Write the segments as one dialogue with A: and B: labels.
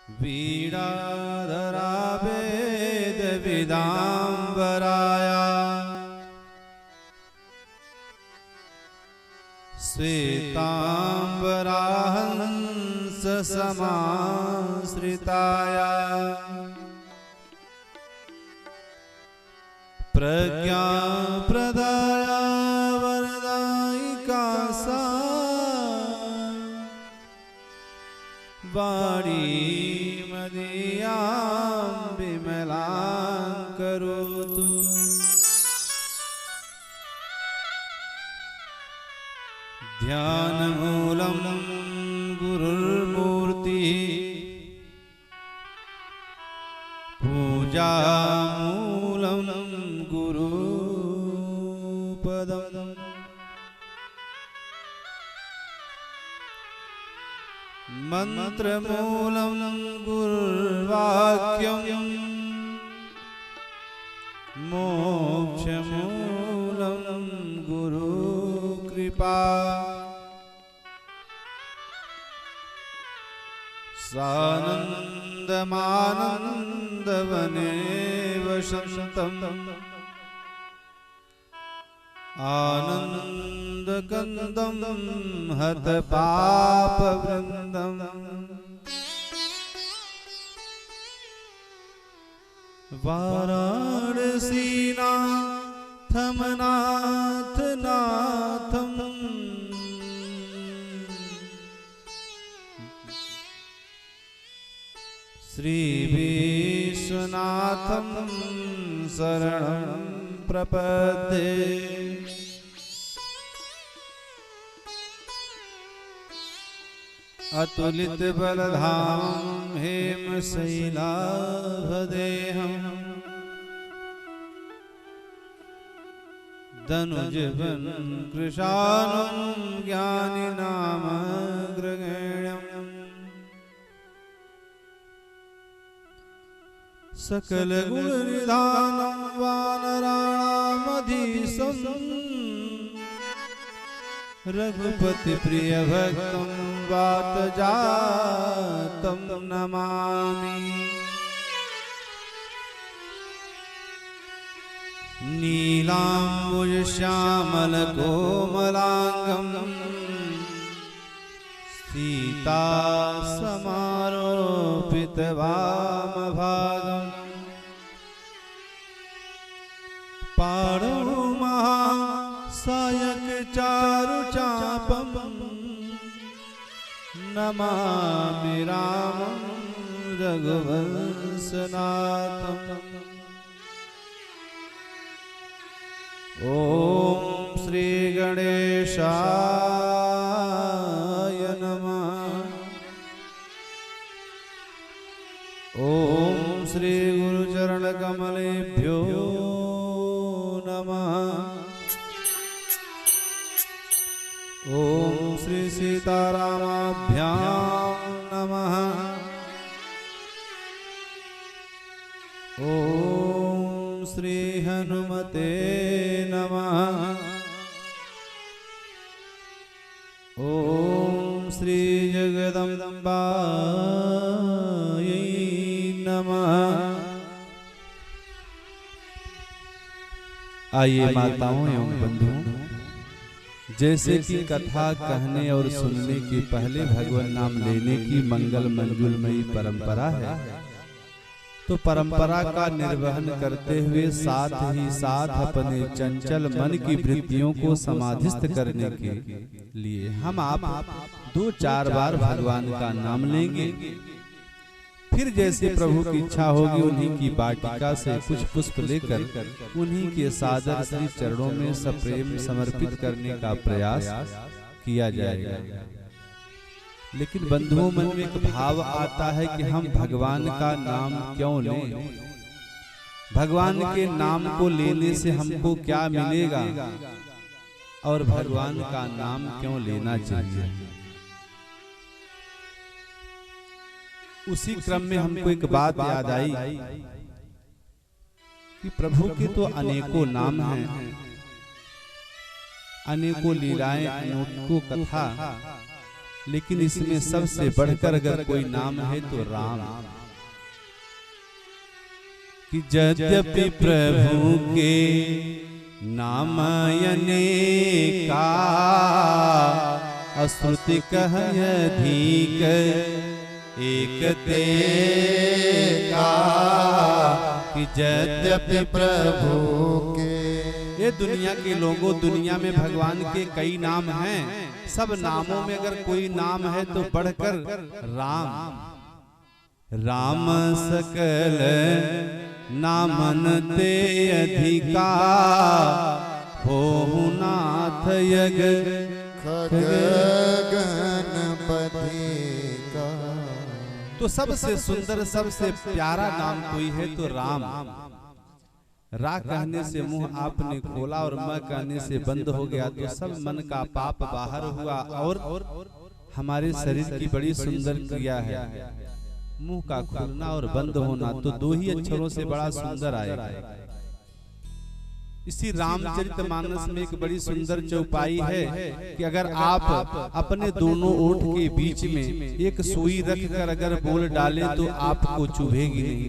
A: वीणाधरा वेद विदाम्बराया श्वेतांबरा हंस समाश्रिताया प्रज्ञा प्रदाया वरदायिका सा वाणी मदीयां विमलां करोतु। ध्यानमूलं गुरुर्मूर्तिः पूजामूलं गुरुपदम् मंत्रमूलं गुरुर्वाक्यं मोक्षमूलं गुरुकृपा सानन्दमानन्दवने वसन्तम् आनन्दकन्दं हतपापवृन्दम् वाराणसीनाथं नाथनाथं श्रीविश्वनाथं शरणं प्रपद्ये। अतुलित बलधाम हेमशैलाभदेहम् धनुजवन कृशानं ज्ञानिनामग्रगण्यम् सकलगुणनिधानं वानराणामधीशं रघुपति प्रिय भक्तं वातजातं नमामि। नीलाम्बुज श्यामल कोमलांगं सीता समारोपित वामभागं पाणौ महासायक चारुचापं नमामि रामं रघुवंशनाथम्। ओम श्री गणेशाय नमः। ओम श्री गुरुचरण कमलेभ्यो नमः। ओम श्री सीतारामाभ्यां नमः। ओम श्री हनुमते नमः। ओम श्री जगदम्बायै नमः।
B: आइए माताओं एवं बंधुओं, जैसे कि कथा कहने और सुनने के पहले भगवान नाम लेने की मंगल मंजुलमयी परंपरा है, तो परंपरा का निर्वहन करते हुए साथ ही साथ अपने चंचल मन की वृत्तियों को समाधिस्थ करने के लिए हम आप 2-4 बार भगवान का नाम लेंगे। फिर जैसे प्रभु की इच्छा होगी उन्हीं की वाटिका से कुछ पुष्प लेकर उन्हीं के सादर श्री चरणों में सप्रेम समर्पित करने का प्रयास किया जाएगा। लेकिन बंधुओं, मन में एक भाव आता है कि हम भगवान का नाम क्यों लें? भगवान के नाम को लेने से हमको क्या मिलेगा और भगवान का नाम क्यों लेना चाहिए? उसी क्रम में हमको एक बात याद आई कि प्रभु के तो अनेकों नाम हैं, अनेकों लीलाएं, अनेकों कथा लेकिन इसमें सबसे बढ़कर अगर कोई नाम है तो राम। कि यद्यपि प्रभु के नाम अनेका, अश्रुति कहय अधिक एक तेका। कि यद्यपि प्रभु के, ये दुनिया के लोगों, दुनिया में भगवान के कई नाम हैं, सब नामों में अगर कोई नाम है तो बढ़कर राम। राम सकल नामन ते अधिका, हो नाथ यग
C: गणपति का।
B: तो सबसे सुंदर, सबसे प्यारा नाम कोई है तो राम। रा कहने से मुंह आपने खोला और म कहने से बंद हो गया, तो सब मन का पाप बाहर हुआ और हमारे शरीर की बड़ी सुंदर क्रिया है मुंह का खुलना और बंद होना, तो दो ही अक्षरों से बड़ा सुंदर आएगा। इसी रामचरितमानस में एक बड़ी सुंदर चौपाई है कि अगर आप अपने दोनों ओठ के बीच में एक सुई रखकर अगर बोल डालें तो आपको चुभेगी नहीं।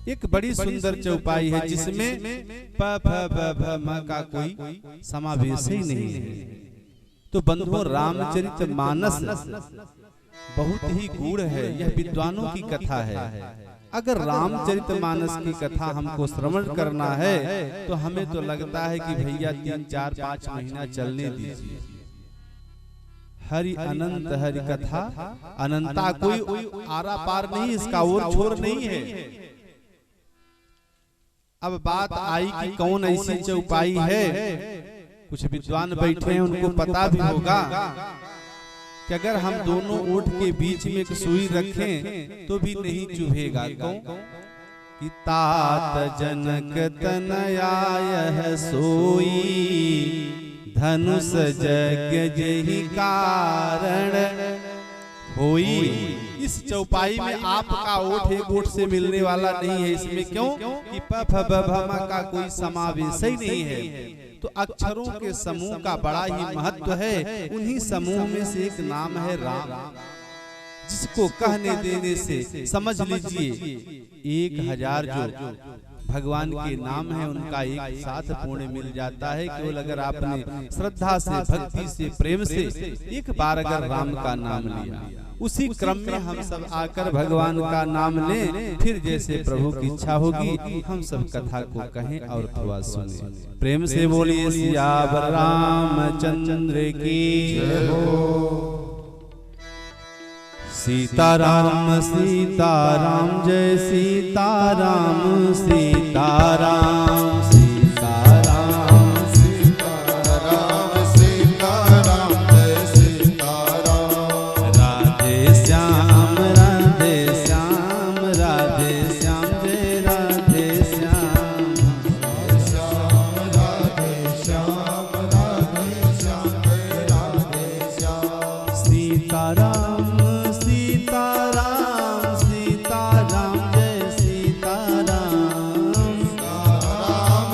B: एक बड़ी सुंदर चौपाई है जिसमें प फ ब भ म का कोई समावेश ही नहीं है। तो बंधुओं, रामचरितमानस बहुत ही गूढ़ है, यह विद्वानों की कथा है। अगर रामचरितमानस की कथा हमको श्रवण करना है तो हमें तो लगता है कि भैया 3, 4, 5 महीना चलने दीजिए। हरि अनंत हरि कथा अनंता, कोई आरा पार नहीं, इसका और छोर नहीं है। अब बात आई कि कौन ऐसी चौपाई है, कुछ विद्वान बैठे हैं, उनको पता भी होगा कि अगर हम दोनों ओठ के बीच में एक सुई रखें तो भी नहीं चुभेगा। क्यों? कि तात जनक तनया यह सोई, धनुष यज्ञ जेहि कारण होई। इस चौपाई में आपका ओठ एक ओठ से मिलने वाला नहीं है। इसमें क्यों? कि प फ ब भ म का कोई समावेश ही नहीं है। तो अक्षरों के समूह का बड़ा ही महत्व है। उन्हीं समूह में से एक नाम है राम, जिसको कहने देने से समझ लीजिए 1000 जो भगवान के नाम है उनका एक साथ पुण्य मिल जाता है। केवल अगर आपने श्रद्धा से, भक्ति से, प्रेम से एक बार अगर राम का नाम लिया, उसी क्रम में हम सब आकर भगवान का नाम लें, फिर जैसे प्रभु की इच्छा होगी हम सब कथा को कहें और थोड़ा सुने। प्रेम से बोलिए सियावर रामचंद्र की जय हो। सीताराम सीताराम जय सीताराम सीताराम सीताराम सीताराम सीताराम जय सीताराम। राधे श्याम राधे श्याम राधे श्याम जय राधे श्याम। श्याम राधे श्याम राधे श्याम जय राधे श्याम। सीताराम सीताराम सीताराम जय सीताराम। सीताराम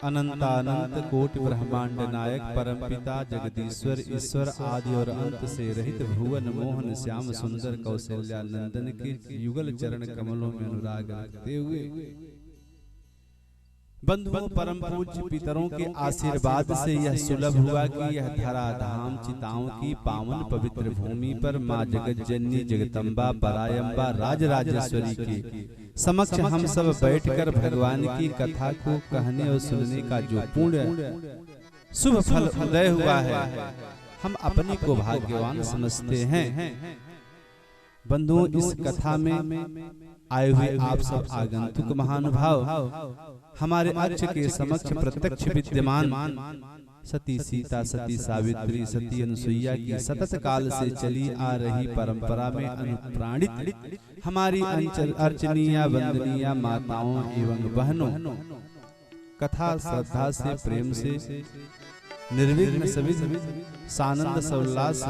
B: अनंतानंत कोटि ब्रह्मांड नायक परमपिता जगदीश्वर ईश्वर आदि और अंत से रहित भुवन मोहन श्याम सुंदर कौशल्या नंदन के युगल चरण कमलों में अनुराग रखते हुए बंधुओं परम पूज्य पितरों के आशीर्वाद से यह सुलभ हुआ कि यह धरा धाम चिताओं की पावन पवित्र भूमि पर माँ जगत जननी जगदम्बा परायम्बा राजराजेश्वरी के समक्ष हम सब बैठकर भगवान की कथा को कहने और सुनने का जो पुण्य शुभ फल उदय हुआ है, हम अपने को भाग्यवान समझते हैं। बंधुओं, इस कथा में आए हुए आप सब आगंतुक महानुभाव हमारे अक्ष के समक्ष प्रत्यक्ष विद्यमान सती सीता, सती सावित्री, सती अनुसुईया की सतत काल से चली आ रही परंपरा में अनुप्राणित हमारी अर्चनीय वंदनीय माताओं एवं बहनों, कथा श्रद्धा से प्रेम से निर्विघ्न सभी सानंद सौल्लास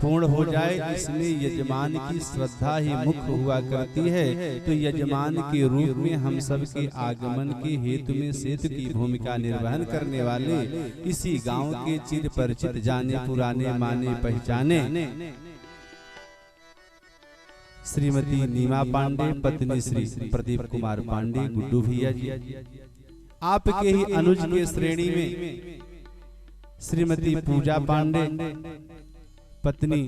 B: पूर्ण हो जाए, इसमें यजमान की श्रद्धा ही मुख्य हुआ करती है। तो यजमान के रूप में हम सब के आगमन के हेतु में सेतु की भूमिका निर्वहन करने वाले इसी गांव के चिर परिचित जाने पुराने माने पहचाने श्रीमती नीमा पांडे, पत्नी श्री प्रदीप कुमार पांडे गुड्डू भैया जी, आपके ही अनुज के श्रेणी में श्रीमती पूजा पांडे, पत्नी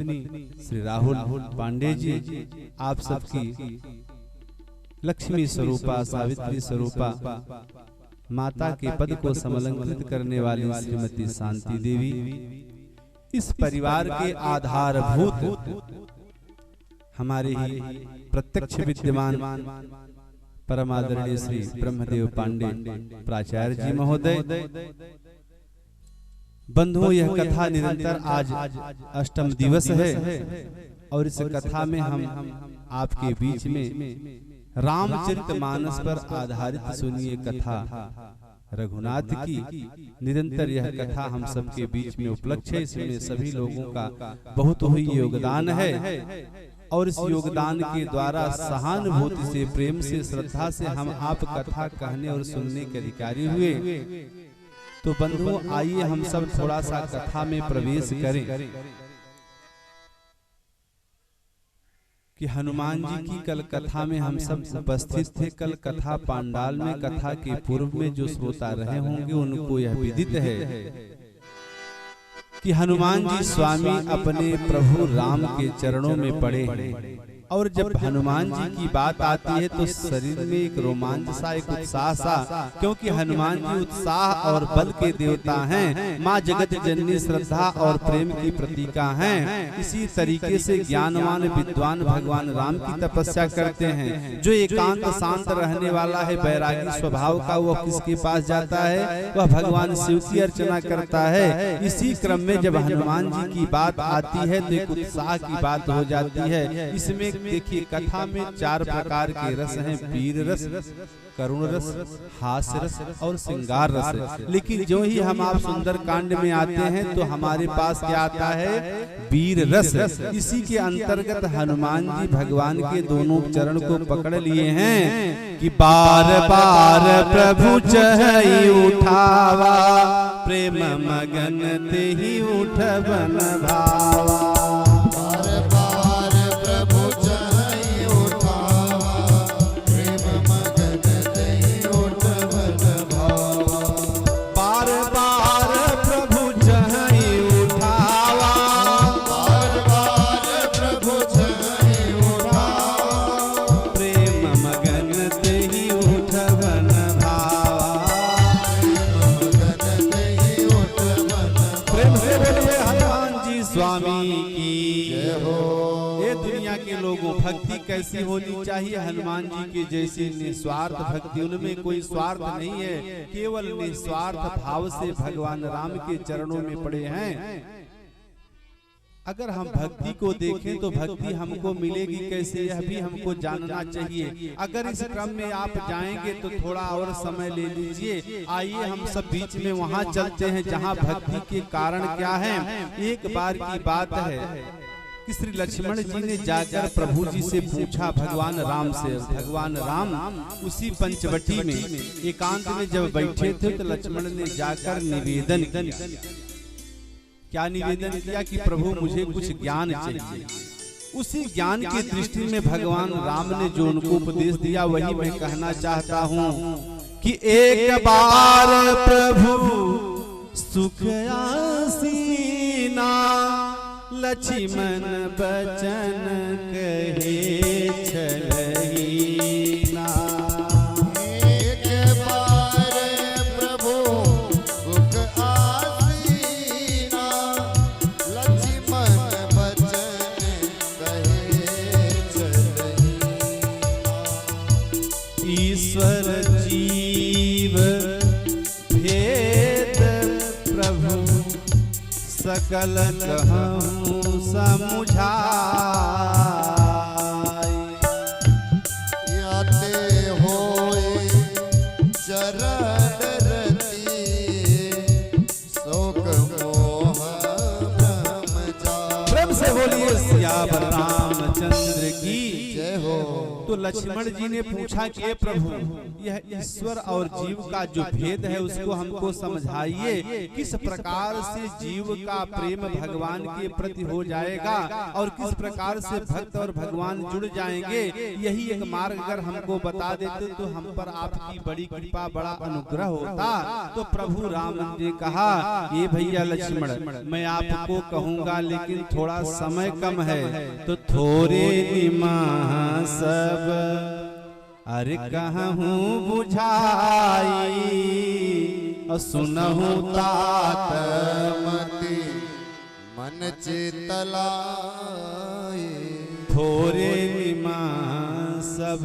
B: श्री राहुल पांडे जी, आप सबकी लक्ष्मी स्वरूपा, सावित्री स्वरूपा माता के पद को समलंकृत करने वाली श्रीमती शांति देवी, इस परिवार के आधारभूत हमारे ही प्रत्यक्ष विद्यमान परमादरणीय श्री ब्रह्मदेव पांडे प्राचार्य जी महोदय। बंधुओं, यह कथा निरंतर आज अष्टम दिवस है और इस कथा में हम आपके बीच में रामचरितमानस पर आधारित सुनिए कथा रघुनाथ की। निरंतर यह कथा हम सबके बीच में उपलक्ष्य है, इसमें सभी लोगों का बहुत ही योगदान है और इस योगदान के द्वारा सहानुभूति से, प्रेम से, श्रद्धा से हम आप कथा कहने और सुनने के अधिकारी हुए। तो बंधुओं, आइए हम सब थोड़ा सा कथा में प्रवेश करें कि हनुमान जी की कल कथा में हम सब उपस्थित थे। कल कथा पांडाल में कथा के पूर्व में जो श्रोता रहे होंगे उनको यह विदित है कि हनुमान जी स्वामी अपने प्रभु राम के चरणों में पड़े और जब हनुमान जी की बात आती है तो शरीर में एक रोमांच सा, एक उत्साह सा, क्योंकि हनुमान जी उत्साह और बल के देवता हैं, माँ जगत जननी श्रद्धा और प्रेम की प्रतीका हैं। इसी तरीके से ज्ञानवान विद्वान भगवान राम की तपस्या करते हैं। जो एकांत शांत रहने वाला है, बैरागी स्वभाव का, वह किसके पास जाता है? वह भगवान शिव की अर्चना करता है। इसी क्रम में जब हनुमान जी की बात आती है तो एक उत्साह की बात हो जाती है। इसमें देखिए, कथा में 4 प्रकार के रस हैं, वीर रस, करुण रस, हास्य रस और श्रृंगार रस। लेकिन जो ही हम आप सुंदर कांड में आते हैं तो हमारे पास क्या आता है? वीर रस। इसी के अंतर्गत हनुमान जी भगवान के दोनों चरण को पकड़ लिए हैं कि बार बार प्रभु चढ़ई उठावा, प्रेम मगन ते ही उठबन भावा। भक्ति कैसी होनी चाहिए? हनुमान जी के जैसी निस्वार्थ भक्ति, उनमें कोई स्वार्थ नहीं है, केवल निस्वार्थ भाव से भगवान राम के चरणों में पड़े हैं। अगर हम भक्ति को देखें तो भक्ति हमको मिलेगी कैसे, यह भी हमको जानना चाहिए। अगर इस क्रम में आप जाएंगे तो थोड़ा और समय ले लीजिए। आइए हम सब बीच में वहां चलते हैं जहां भक्ति के कारण क्या है। एक बार की बात है, कि श्री लक्ष्मण जी ने जाकर प्रभु जी से पूछा, भगवान राम से। भगवान राम उसी पंचवटी में एकांत में जब बैठे थे तो लक्ष्मण ने जाकर निवेदन किया। क्या निवेदन किया? कि प्रभु मुझे कुछ ज्ञान चाहिए। उसी ज्ञान की दृष्टि में भगवान राम ने जो उनको उपदेश दिया वही मैं कहना चाहता हूँ कि एक बार प्रभु सुख आसीना, लक्ष्मण बचन कहे छलहीना।
C: एक बार प्रभु सुख आसीना, लक्ष्मण बचन कहे छलहीना।
B: ईश्वर जीव भेद प्रभु सकल कहूँ समुझाई।
C: याते होए चरण रति, शोक मोह भ्रम जाए।
B: प्रेम से बोलिए सियावर रामचंद्र की
C: जय हो।
B: तो लक्ष्मण जी ने पूछा कि प्रभु यह ईश्वर और जीव का जो भेद है उसको हमको समझाइए। किस प्रकार से जीव का प्रेम भगवान के प्रति हो जाएगा और किस प्रकार से भक्त और भगवान जुड़ जाएंगे, यही एक मार्ग अगर हमको बता देते तो हम पर आपकी बड़ी कृपा, बड़ा अनुग्रह होता। तो प्रभु राम ने कहा, ये भैया लक्ष्मण मैं आपको कहूँगा लेकिन थोड़ा समय कम है, तो थोड़े निमाह सब अरे कहूँ बुझाई और सुनहु तात
C: मति मन चितलाई।
B: थोड़े निमाह सब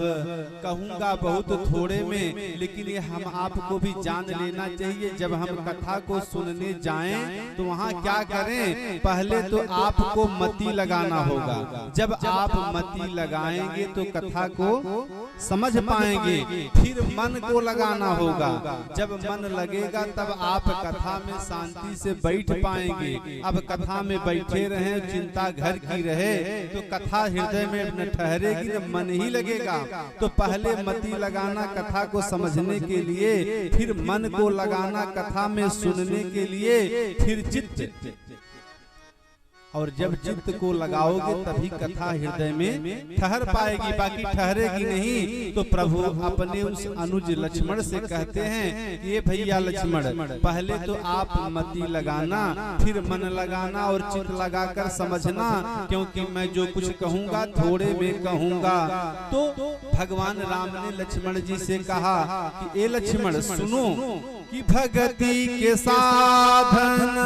B: कहूँगा बहुत थोड़े में, लेकिन ये हम आपको भी जान लेना चाहिए। जब हम कथा को सुनने जाएं तो वहाँ क्या करें? पहले तो आपको मति लगाना होगा। जब आप मति लगाएंगे तो कथा को समझ पाएंगे। फिर मन को लगाना होगा। जब मन लगेगा तब आप कथा में शांति से बैठ पाएंगे। अब कथा में बैठे रहे, चिंता घर की रहे तो कथा हृदय में न ठहरेगी न मन ही लगेगा। तो पहले मति लगाना कथा को समझने के लिए, फिर मन को लगाना कथा में सुनने के लिए, फिर चित्त। और जब चित्त को लगाओगे तभी कथा हृदय में ठहर पाएगी, बाकी ठहरेगी नहीं। तो प्रभु अपने उस अनुज लक्ष्मण से कहते हैं, ये भैया लक्ष्मण पहले तो आप मति लगाना, फिर मन लगाना और चित्त लगाकर समझना, क्योंकि मैं जो कुछ कहूँगा थोड़े में कहूँगा। तो भगवान राम ने लक्ष्मण जी से कहा कि ए लक्ष्मण सुनो कि भगति के साधन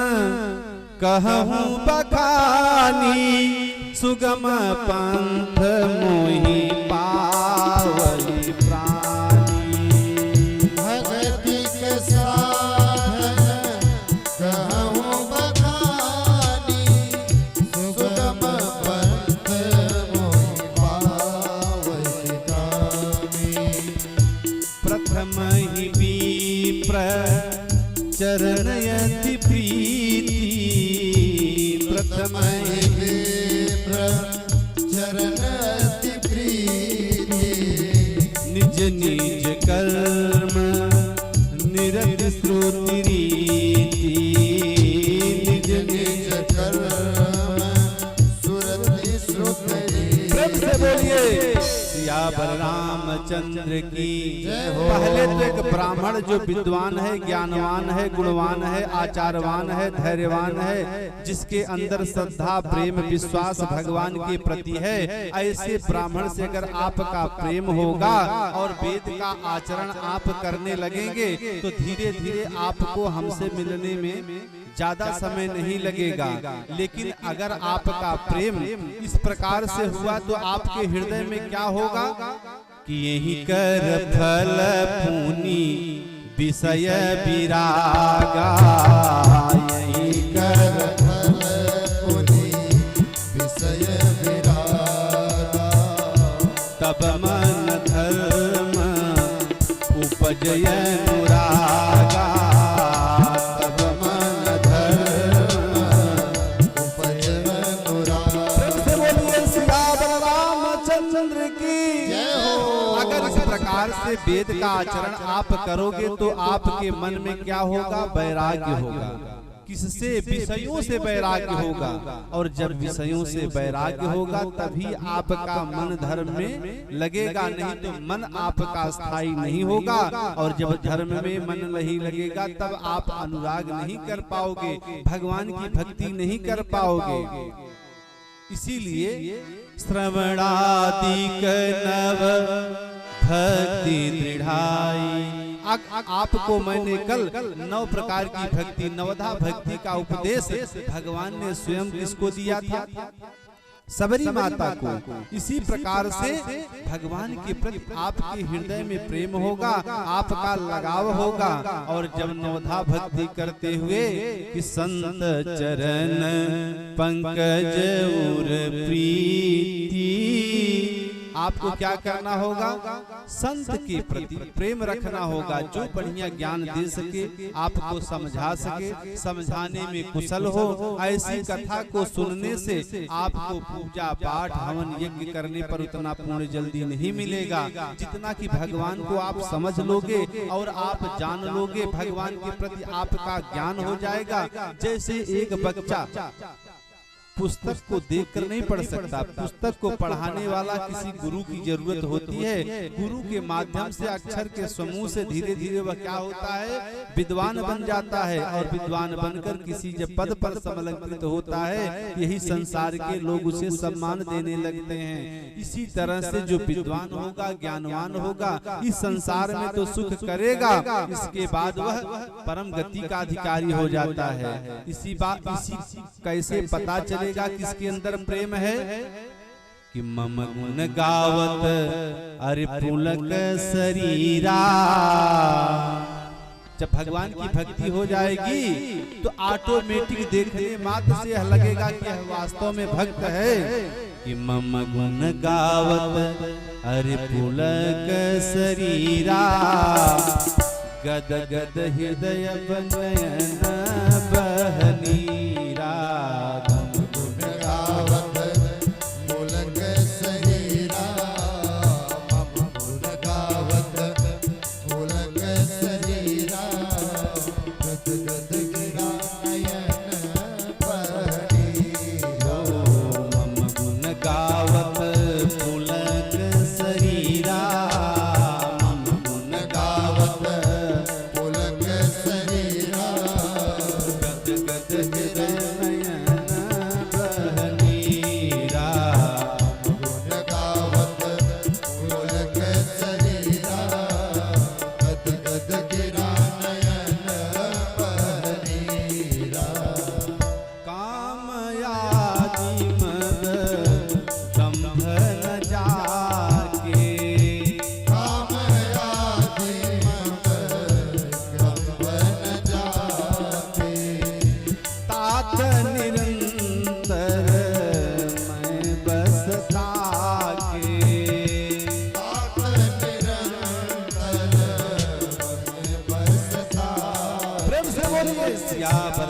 B: कहूँ बखानी, सुगम पंथ मोहि पावई प्राणी।
C: भगति के साधन कहूँ बखानी, सुगम पंथ मोहि पावई प्राणी।
B: प्रथम ही विप्र चरणयति प्रीति,
C: प्रथम ही विप्र चरणयति प्रीति।
B: निज निज कर्म निरत श्रुति रीति, निज
C: निज कर्म सुरति श्रुति।
B: प्रेम से बोलिए सियावर रामचंद्र की। पहले तो एक ब्राह्मण जो विद्वान है, ज्ञानवान है, गुणवान है, आचारवान है, धैर्यवान है, जिसके अंदर श्रद्धा, प्रेम, विश्वास भगवान के प्रति है, ऐसे ब्राह्मण से अगर आपका प्रेम होगा और वेद का आचरण आप करने लगेंगे तो धीरे धीरे आपको हमसे मिलने में ज्यादा समय नहीं लगेगा। लेकिन अगर आपका प्रेम इस प्रकार से हुआ तो आपके हृदय में क्या होगा कि यही कर फल पुनि विषय विरागा,
C: यही कर फल पुनि विषय विरागा।
B: तब मन धर्म उपजय अनुरागा, प्रकार से वेद का आचरण आप करोगे तो आपके मन में क्या होगा? वैराग्य होगा। किससे? विषयों से वैराग्य होगा। और जब विषयों से वैराग्य होगा तभी आपका मन धर्म में लगेगा, नहीं तो मन आपका स्थायी नहीं होगा। और जब धर्म में मन नहीं लगेगा तब आप अनुराग नहीं कर पाओगे, भगवान की भक्ति नहीं कर पाओगे। इसीलिए श्रवणादिक नव भक्ति दृढ़ाई, आपको मैंने कल 9 प्रकार की भक्ति, नवधा भक्ति का उपदेश भगवान ने स्वयं किसको दिया था? सबरी माता को। इसी प्रकार से भगवान के प्रति आपके हृदय में प्रेम होगा, आपका लगाव होगा। और जब नवधा भक्ति करते हुए कि संत चरण पंकज उर प्रीति, आपको क्या करना होगा? संत के प्रति प्रेम रखना होगा, जो बढ़िया ज्ञान दे सके, आपको समझा सके, समझाने में कुशल हो। ऐसी कथा को सुनने से आपको पूजा पाठ हवन यज्ञ करने पर उतना पुण्य जल्दी नहीं मिलेगा जितना कि भगवान को आप समझ लोगे और आप जान लोगे, भगवान के प्रति आपका ज्ञान हो जाएगा। जैसे एक बच्चा पुस्तक को देखकर नहीं पढ़ सकता, पुस्तक को पढ़ाने वाला किसी गुरु की जरूरत होती है। गुरु के माध्यम से अक्षर के समूह से धीरे धीरे वह क्या होता है? विद्वान बन जाता है। और विद्वान बनकर किसी जब पद पर समलंकृत होता है, यही संसार के लोग उसे सम्मान देने लगते हैं। इसी तरह से जो विद्वान होगा, ज्ञानवान होगा, इस संसार में तो सुख करेगा, इसके बाद वह परम गति का अधिकारी हो जाता है। इसी कैसे पता चले किसके अंदर प्रेम है? कि मम गुण गावत अरे पुलक शरीरा। जब भगवान की भक्ति हो जाएगी तो ऑटोमेटिक देखने मात्र से लगेगा कि यह वास्तव में भक्त है। कि मम गुण गावत अरे पुलक शरीरा, गद गद हृदय नयन बहनीरा।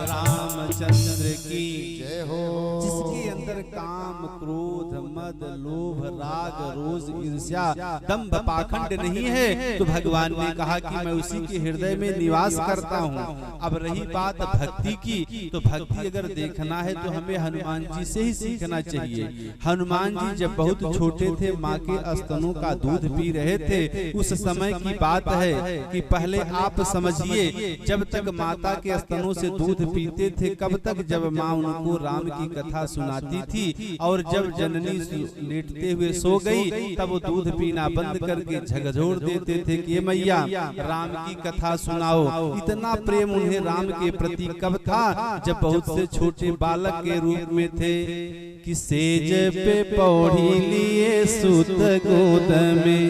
B: रामचंद्र की जय हो। जिसके अंदर काम क्रोध मद लोभ राग रोज ईर्ष्या दंभ पाखंड नहीं है, तो भगवान ने कहा कि मैं उसी के हृदय में निवास करता हूँ। अब रही बात भक्ति की, तो भक्ति अगर देखना है तो हमें हनुमान जी से ही सीखना चाहिए। हनुमान जी जब बहुत छोटे थे, माँ के स्तनों का दूध पी रहे थे। उस समय की बात है कि पहले आप समझिए, जब तक माता के स्तनों से दूध पीते थे, कब तक जब माँ उनको राम की कथा सुनाती थी, और जब जननी लेटते हुए सो गई तब वो दूध पीना बंद करके झकझोर देते थे कि मैया राम की कथा सुनाओ। इतना प्रेम उन्हें राम के प्रति कब था? जब बहुत से छोटे बालक के रूप में थे कि सेज पे पौड़ी लिए सूत गोद में,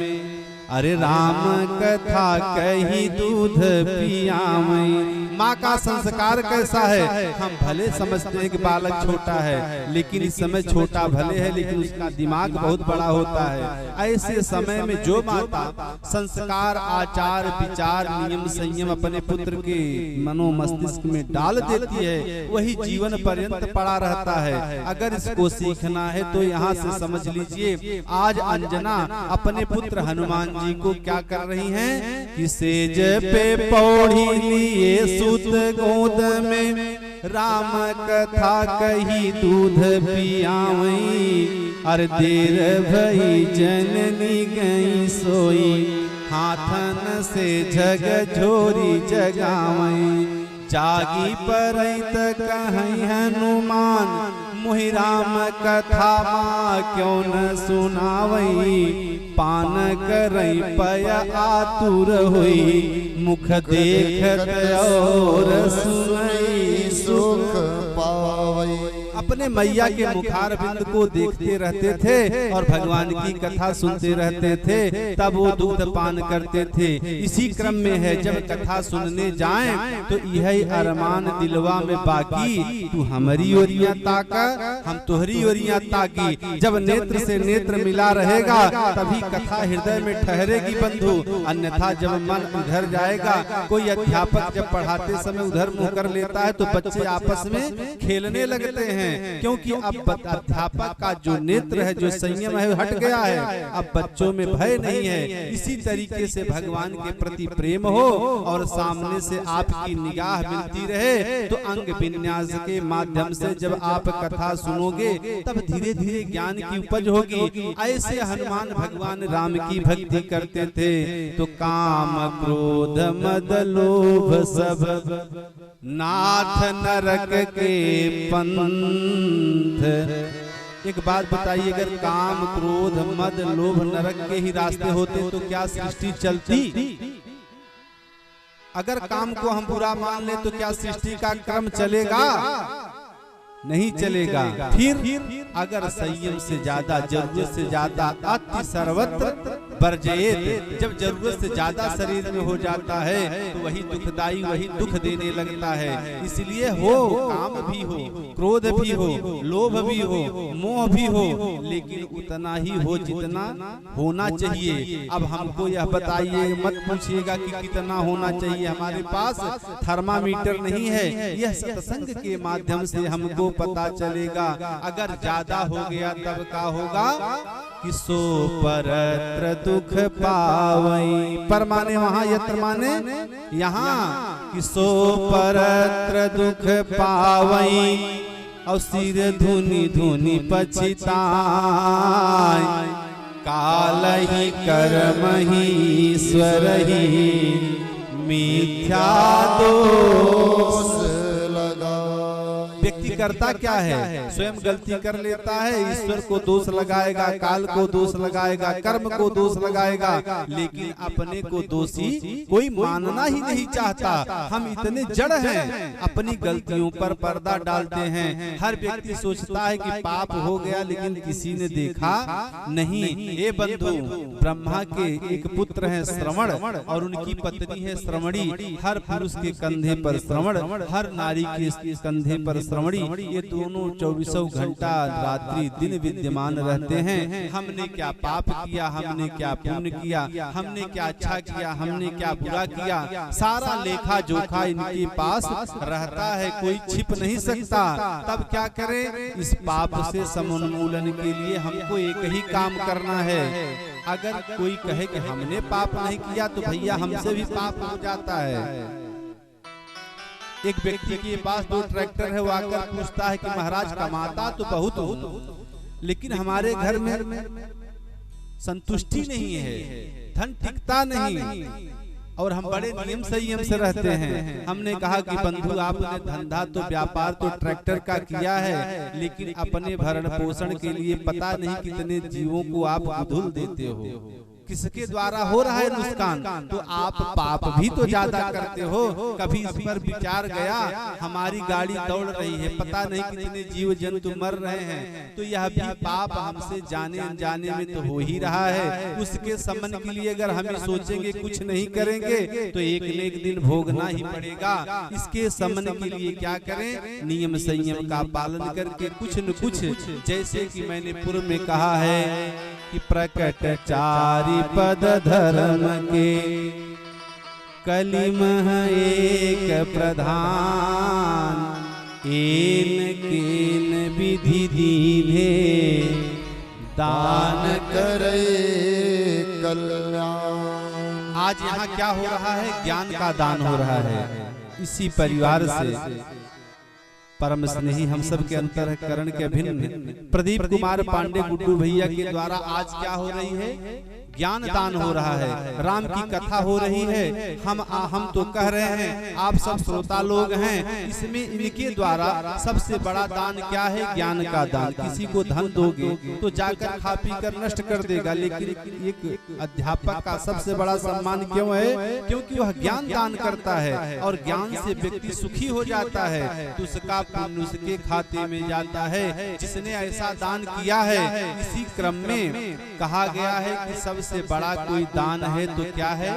B: अरे राम कथा कही दूध पियामई। माँ का संस्कार कैसा है। हम भले समझते हैं कि बालक छोटा है, लेकिन इस समय छोटा भले है लेकिन उसका दिमाग बहुत बड़ा होता है। ऐसे समय में जो माता संस्कार, आचार, विचार, नियम, संयम अपने पुत्र के मनो मस्तिष्क में डाल देती है, वही जीवन पर्यंत पड़ा रहता है। अगर इसको सीखना है तो यहाँ से समझ लीजिए, आज अंजना अपने पुत्र हनुमान जी को क्या कर रही हैं कि सेज पे पौड़ी लिए सूत गोद में, राम कथा कही दूध पियावई, अर देर भई जननी गई सोई, हाथन से जग झोरी जगावई, जागी परत कहीं हनुमान, मोहि राम कथा माँ क्यों न सुनावई, पान करई पय आतुर हुई, मुख देखत और सुनई सुख पावई। अपने मैया के मुखार बिंद को देखते रहते थे और भगवान की कथा सुनते रहते थे, तब वो दूध पान करते थे। इसी क्रम में है, जब कथा सुनने जाएं तो यह अरमान दिलवा में बाकी, तू हमारी ओरियां ताका हम तुहरी ओरियां ताकी। जब नेत्र से नेत्र मिला रहेगा तभी कथा हृदय में ठहरेगी बंधु, अन्यथा जब मन उधर जाएगा, कोई अध्यापक जब पढ़ाते समय उधर मुंह कर लेता है तो बच्चे आपस में खेलने लगते हैं, क्योंकि अब अध्यापक का जो नेत्र है, जो संयम है, हट गया है। अब बच्चों में भय नहीं है। इसी तरीके से भगवान के प्रति प्रेम हो और सामने से आपकी निगाह मिलती रहे, तो अंग विन्यास के माध्यम से जब आप कथा सुनोगे तब धीरे धीरे ज्ञान की उपज होगी। ऐसे हनुमान भगवान राम की भक्ति करते थे। तो काम क्रोध मद लोभ सब नाथ नरक के पंथ। एक बात बताइए, अगर काम क्रोध मद लोभ नरक के ही रास्ते होते तो क्या सृष्टि चलती? अगर काम को हम बुरा मान ले तो क्या सृष्टि का क्रम चलेगा? नहीं चलेगा। फिर अगर संयम से ज्यादा, जरूरत से ज्यादा, अति सर्वत्र वर्जयेत, जब जरूरत से ज्यादा शरीर में हो जाता है तो वही दुखदाई, वही दुख देने लगता है। इसलिए हो, काम भी हो, क्रोध भी हो, लोभ भी हो, मोह भी हो, लेकिन उतना ही हो जितना होना चाहिए। अब हमको यह बताइए, मत पूछिएगा कि कितना होना चाहिए, हमारे पास थर्मामीटर नहीं है। यह सत्संग के माध्यम से हमको पता चलेगा। अगर ज्यादा हो गया तब क्या होगा कि सो परत्र दुख पावई। पर माने वहां, यत्र माने यहाँ, कि सो परत्र दुख पावई, और सिर धुनी धुनी पछताई, काल ही कर्म ही ईश्वर ही मिथ्या दोष लगा। व्यक्ति करता क्या है, स्वयं गलती कर लेता है, ईश्वर को दोष लगाएगा, काल को दोष लगाएगा, कर्म को दोष लगाएगा, लेकिन अपने को दोषी कोई मानना ही नहीं चाहता। हम इतने जड़ हैं, अपनी गलतियों पर पर्दा डालते हैं। हर व्यक्ति सोचता है कि पाप हो गया लेकिन किसी ने देखा नहीं। ये बंधु, ब्रह्मा के एक पुत्र हैं श्रवण और उनकी पत्नी है श्रवणी। हर पुरुष के कंधे पर श्रवण, हर नारी के कंधे पर श्रवणी। ये दोनों 24 घंटा रात्रि दिन विद्यमान रहते हैं। हमने क्या पाप किया, हमने क्या पुण्य किया, हमने क्या अच्छा किया, हमने क्या बुरा किया, सारा लेखा जोखा इनके पास रहता है, कोई छिप नहीं सकता। तब क्या करें, इस पाप से समोन्मूलन के लिए हमको एक ही काम करना है। अगर कोई कहे कि हमने पाप नहीं किया तो भैया हमसे भी पाप हो जाता है। एक व्यक्ति के पास 2 ट्रैक्टर है, वो आकर पूछता है कि महाराज कमाता तो बहुत हूँ, लेकिन हमारे घर में संतुष्टि नहीं है, धन टिकता नहीं, और हम बड़े नियम संयम से रहते हैं। हमने कहा कि बंधु, आपने धंधा तो व्यापार तो ट्रैक्टर का किया है, लेकिन अपने भरण पोषण के लिए पता नहीं कितने जीवों को आप धुल देते हो। किसके द्वारा हो रहा है नुकसान, तो आप पाप भी तो ज्यादा करते हो। कभी इस पर विचार गया, हमारी गाड़ी दौड़ रही है, पता नहीं कितने जीव जंतु मर रहे हैं, तो यह भी पाप हमसे जाने अनजाने में तो हो ही रहा है। उसके समन के लिए अगर हम सोचेंगे कुछ नहीं करेंगे तो एक न एक दिन भोगना ही पड़ेगा। इसके समन के लिए क्या करें, नियम संयम का पालन करके कुछ न कुछ, जैसे कि मैंने पूर्व में कहा है कि प्रकट चारि पद धर्म के, कलिमह एक प्रधान, एन केन विधि दीने, दान
C: करे कल्याण।
B: आज यहाँ क्या हो रहा है, ज्ञान का दान हो रहा है। इसी परिवार से परम स्नेही हम सब के अंतःकरण के अभिन्न प्रदीप कुमार पांडे गुड्डू भैया के द्वारा आज क्या हो रही है, ज्ञान दान हो रहा है, राम की कथा हो रही है। हम तो कह रहे हैं, आप सब श्रोता लोग हैं, इसमें इनके द्वारा सबसे बड़ा दान क्या है, ज्ञान का दान। किसी को धन दोगे तो जाकर खा पी कर नष्ट कर देगा, लेकिन एक अध्यापक का सबसे बड़ा सम्मान क्यों है, क्योंकि वह ज्ञान दान करता है और ज्ञान से व्यक्ति सुखी हो जाता है, तो उसका पुण्य उसके खाते में जाता है जिसने ऐसा दान किया है। इसी क्रम में कहा गया है कि सबसे बड़ा कोई दान है तो क्या है,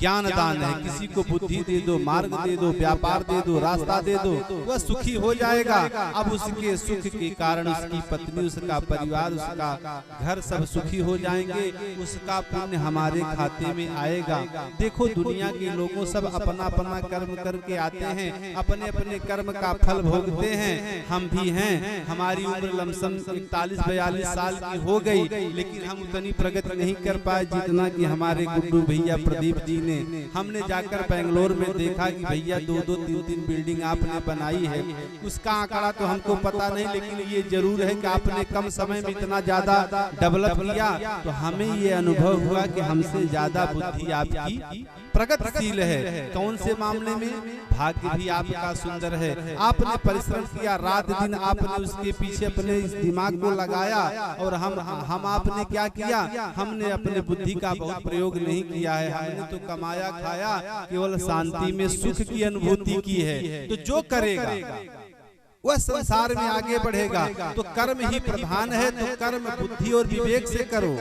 B: ज्ञान दान है। किसी को बुद्धि दे दो, मार्ग दे दो, व्यापार दे दो, रास्ता दे दो, वह सुखी हो जाएगा। अब उसके सुख के कारण उसकी पत्नी, उसका परिवार, उसका घर सब सुखी हो जाएंगे, उसका पुण्य हमारे खाते में आएगा। देखो दुनिया के लोगों सब अपना अपना कर्म करके आते हैं, अपने अपने कर्म का फल भोगते हैं। हम भी हैं, हमारी उम्र लमसम 41-42 साल की हो गई, लेकिन हम उतनी प्रगति नहीं कर पाए जितना कि हमारे गुड्डू भैया प्रदीप जी ने। हमने जाकर बेंगलोर में देखा कि भैया 2-2, 3-3 बिल्डिंग आपने बनाई है। उसका आंकड़ा तो हमको पता नहीं, लेकिन ये जरूर है कि आपने कम समय में इतना ज्यादा डेवलप किया। तो हमें ये अनुभव हुआ कि हमसे ज्यादा बुद्धि आपकी प्रगतिशील है। कौन से मामले में, भाग्य भी आपका सुंदर है। आपने परिश्रम किया, रात दिन आपने उसके पीछे अपने इस दिमाग को लगाया, और हम आपने क्या किया, हमने अपने बुद्धि का बहुत प्रयोग नहीं किया है। हमने तो कमाया खाया, केवल शांति में सुख की अनुभूति की है। तो जो करेगा वह संसार में आगे बढ़ेगा। तो कर्म ही प्रधान है, तो कर्म बुद्धि और विवेक से करो।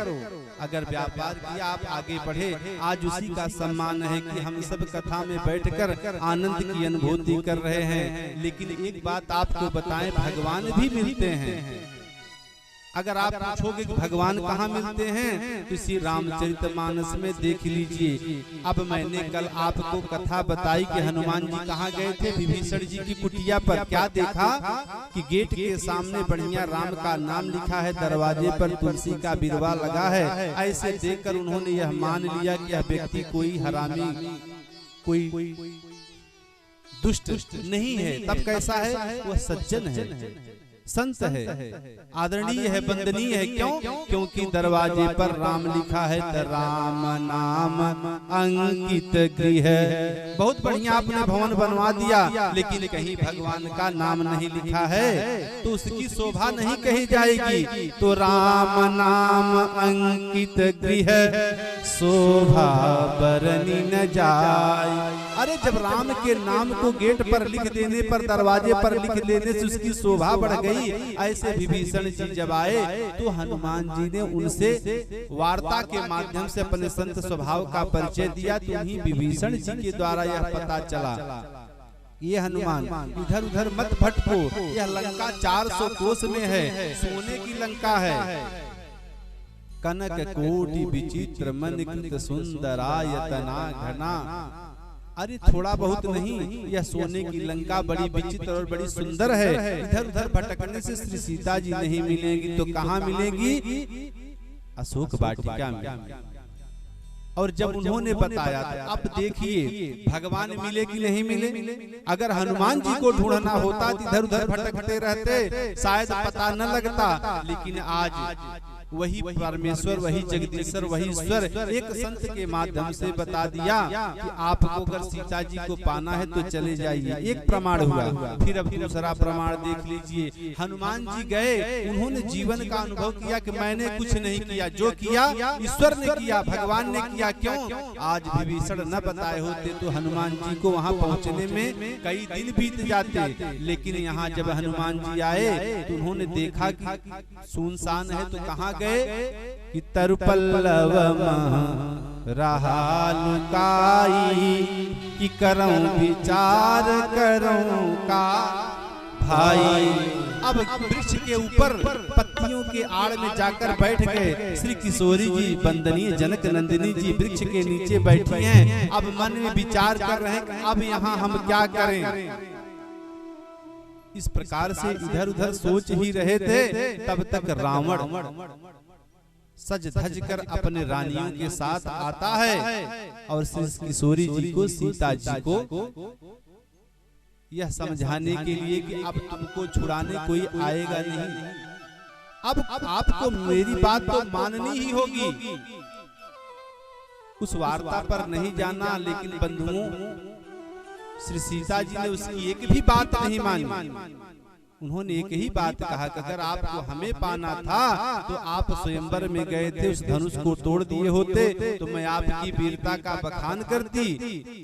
B: अगर व्यापार किया, आप आगे बढ़े। आज उसी का सम्मान है कि हम सब कथा में बैठकर आनंद की अनुभूति कर रहे हैं। लेकिन एक बात आपको बताएं, भगवान भी मिलते हैं। अगर आप पूछोगे कि भगवान कहाँ मिलते हैं, तो इसी रामचरितमानस में देख लीजिए। अब मैंने कल आपको कथा बताई कि हनुमान जी कहाँ गए थे, विभीषण जी की कुटिया पर। क्या देखा कि गेट के सामने बढ़िया राम का नाम लिखा है, दरवाजे पर तुलसी का बिरवा लगा है। ऐसे देखकर उन्होंने यह मान लिया कि यह व्यक्ति कोई हरामी, कोई दुष्ट नहीं है। तब कैसा है, वह सज्जन है, संत है, आदरणीय है, वंदनीय है। क्यों? क्योंकि दरवाजे पर राम लिखा है, राम नाम अंकित गृह। बहुत बढ़िया आपने भवन बनवा दिया, लेकिन कहीं भगवान का नाम नहीं लिखा है तो उसकी शोभा नहीं कही जाएगी। तो राम नाम अंकित गृह, शोभा बरनी न जाए। अरे जब राम के नाम को गेट पर लिख देने पर, दरवाजे पर लिख देने से उसकी शोभा बढ़ गई। ऐसे विभीषण जी जब आए तो हनुमान जी ने उनसे वार्ता के माध्यम से अपने संत स्वभाव का परिचय दिया। तो ही विभीषण जी के द्वारा यह पता चला, ये हनुमान इधर उधर मत भटको, यह लंका 400 कोस में है, सोने की लंका है। कनक कोटि विचित्र मन कृत सुंदरायतना घना। अरे थोड़ा बहुत नहीं, यह सोने की लंका बड़ी विचित्र और बड़ी सुंदर है। इधर उधर भटकने से श्री सीता जी नहीं मिलेंगी तो कहाँ मिलेंगी, अशोक वाटिका में। और जब उन्होंने बताया, अब देखिए भगवान मिले कि नहीं मिले। अगर हनुमान जी को ढूंढना होता तो इधर उधर भटकते रहते, शायद पता न लगता। लेकिन आज वही परमेश्वर, वही जगदीश्वर, वही ईश्वर एक संत के माध्यम से बता दिया कि आपको अगर सीता जी को पाना है तो चले जाइए। एक प्रमाण हुआ। फिर अब दूसरा प्रमाण देख लीजिए। हनुमान जी गए, उन्होंने जीवन का अनुभव किया कि मैंने कुछ नहीं किया, जो किया ईश्वर ने किया, भगवान ने किया। क्यों? आज विभीषण न बताए होते तो हनुमान जी को वहां पहुंचने में कई दिन बीत जाते। लेकिन यहाँ जब हनुमान जी आए तो उन्होंने देखा कि सुनसान है, तो कहाँ गए कि तरुपल्लव रहा लुकाई, कि करऊं विचार करऊं का भाई। अब वृक्ष के ऊपर पत्तियों के आड़ में जाकर बैठ गए श्री किशोरी जी, बंदनीय जनक नंदिनी जी वृक्ष के नीचे बैठी हैं। अब मन में विचार कर रहे हैं कि अब यहाँ हम क्या करें। इस प्रकार से इधर उधर सोच ही रहे थे, तब तक रावण सज धज कर अपने रानियों के साथ आता है और श्री किशोरी जी को, सीता जी को यह समझाने के लिए कि अब तुमको छुड़ाने कोई आएगा नहीं, अब आपको मेरी बात तो माननी ही होगी। उस वार्ता पर नहीं जाना, लेकिन बंधुओं श्री सीता जी ने उसकी एक भी बात नहीं मानी। उन्होंने एक ही बात कहा कि अगर आपको हमें पाना था तो आप स्वयंवर में गए थे, उस धनुष को तोड़ दिए होते तो मैं आपकी वीरता का बखान करती,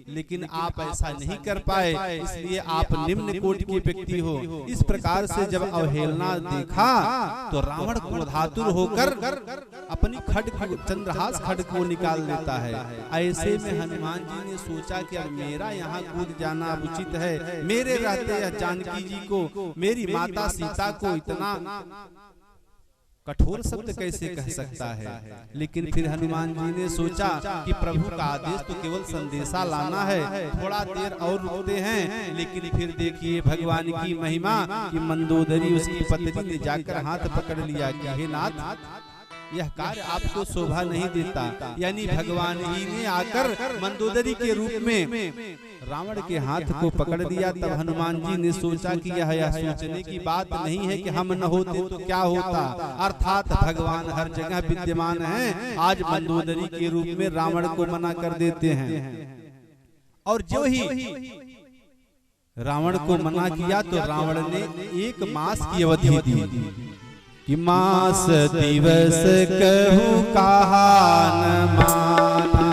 B: लेकिन आप ऐसा नहीं कर पाए, इसलिए आप निम्न कोटि के व्यक्ति हो। इस प्रकार से जब अवहेलना देखा तो रावण क्रोधातुर होकर अपनी खड्ग, चंद्रहास खड्ग को निकाल लेता है। ऐसे में हनुमान जी ने सोचा कि अब मेरा यहाँ कूद जाना उचित है, मेरे रहते जानकी जी को, मेरी माता सीता को इतना कठोर शब्द कैसे कह सकता है। लेकिन फिर हनुमान जी ने सोचा कि प्रभु का आदेश तो केवल संदेशा लाना है, थोड़ा देर और रुकते हैं। लेकिन फिर देखिए भगवान की महिमा कि मंदोदरी उसकी पत्नी ने जाकर हाथ पकड़ लिया कि हे नाथ, यह कार्य आपको शोभा नहीं देता। यानी भगवान ही ने आकर मंदोदरी के रूप में रावण के हाथ को पकड़ दिया। तब हनुमान जी ने सोचा कि यह सोचने की बात नहीं है कि हम न होते तो क्या होता, अर्थात भगवान हर जगह विद्यमान हैं। आज मंदोदरी के रूप में रावण को मना कर देते हैं। और जो ही रावण को मना किया तो रावण ने 1 मास की अवधि दी कि मास दिवस कहूँ कहा न माना,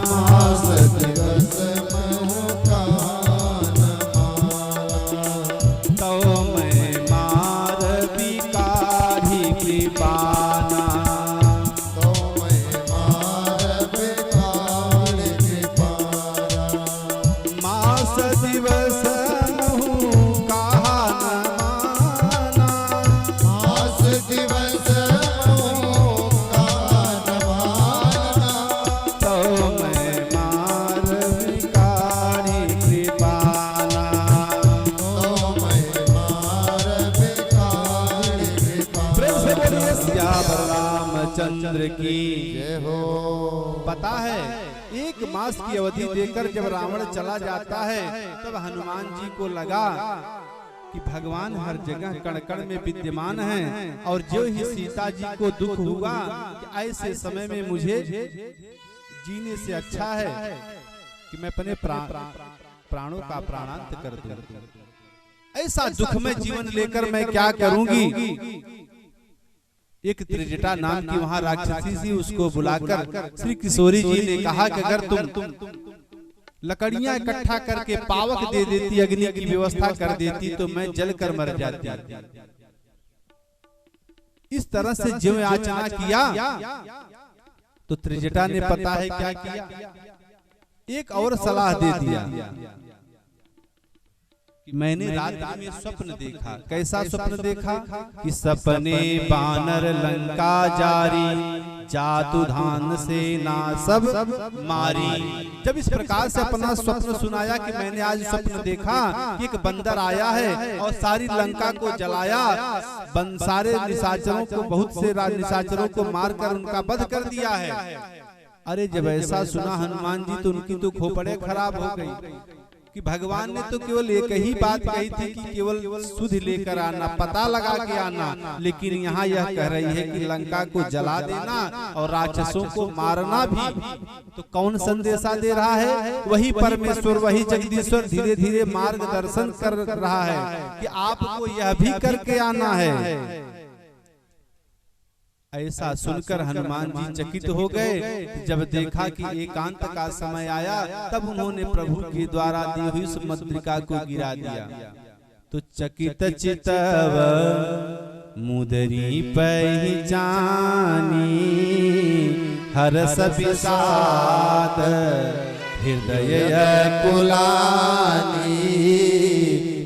C: मास दिवस महु कहा न माना,
B: तो मैं मार बिकारी कृपाना,
C: तो मैं मार बिकारी कृपाना,
B: मास दिवस महु कहा न माना,
C: मास दिवस महु कहा न माना,
B: तो मैं मार बिकारी कृपाना।
C: तो मैं मार बिकारी
B: प्रेम से
C: कृपाना।
B: बोलिए सियावर रामचंद्र की।
C: जय हो।
B: पता है 1 मास की अवधि देकर जब रावण चला जाता है तब हनुमान जी को लगा कि भगवान हर जगह कण कण में विद्यमान हैं, और जो ही सीता जी को दुख हुआ कि ऐसे समय में मुझे जीने से अच्छा है कि मैं अपने प्राणों का प्राणांत कर दूं। ऐसा दुख में जीवन लेकर मैं क्या करूंगी। एक त्रिजटा नाम की वहां राक्षसी सी, उसको बुलाकर श्री किशोरी जी ने कहा कि अगर तुम लकड़ियां इकट्ठा करके पावक दे देती, अग्नि की व्यवस्था कर देती तो मैं जल कर मर जाती। इस तरह से जो याचना किया तो त्रिजटा ने पता है क्या किया, एक और सलाह दे दिया। मैंने रात्रि में स्वप्न देखा। कैसा स्वप्न देखा कि सपने बानर लंका जारी, जादू धान सेना सब मारी। जब इस प्रकार से अपना स्वप्न सुनाया कि मैंने आज स्वप्न देखा कि एक बंदर आया है और सारी लंका को जलाया, सारे निशाचरों को, बहुत से निशाचरों को मारकर उनका वध कर दिया है। अरे जब ऐसा सुना हनुमान जी तो उनकी तो खोपड़े खराब हो गई कि भगवान ने तो केवल एक ही बात कही थी कि केवल सुध लेकर आना, पता लगा के आना, लेकिन यहाँ यह कह रही है कि लंका को जला देना और राक्षसों को मारना भी। तो कौन संदेशा दे रहा है? वही परमेश्वर, वही जगदीश्वर धीरे धीरे मार्गदर्शन कर रहा है कि आपको यह भी करके आना है। ऐसा सुनकर हनुमान जी चकित हो गए। जब देखा कि एकांत का समय आया, तब उन्होंने प्रभु के द्वारा दी हुई उस मुद्रिका को गिरा दिया। तो चकित चितव मुदरी पहचानी, हरस विषाद हृदय कुलानी,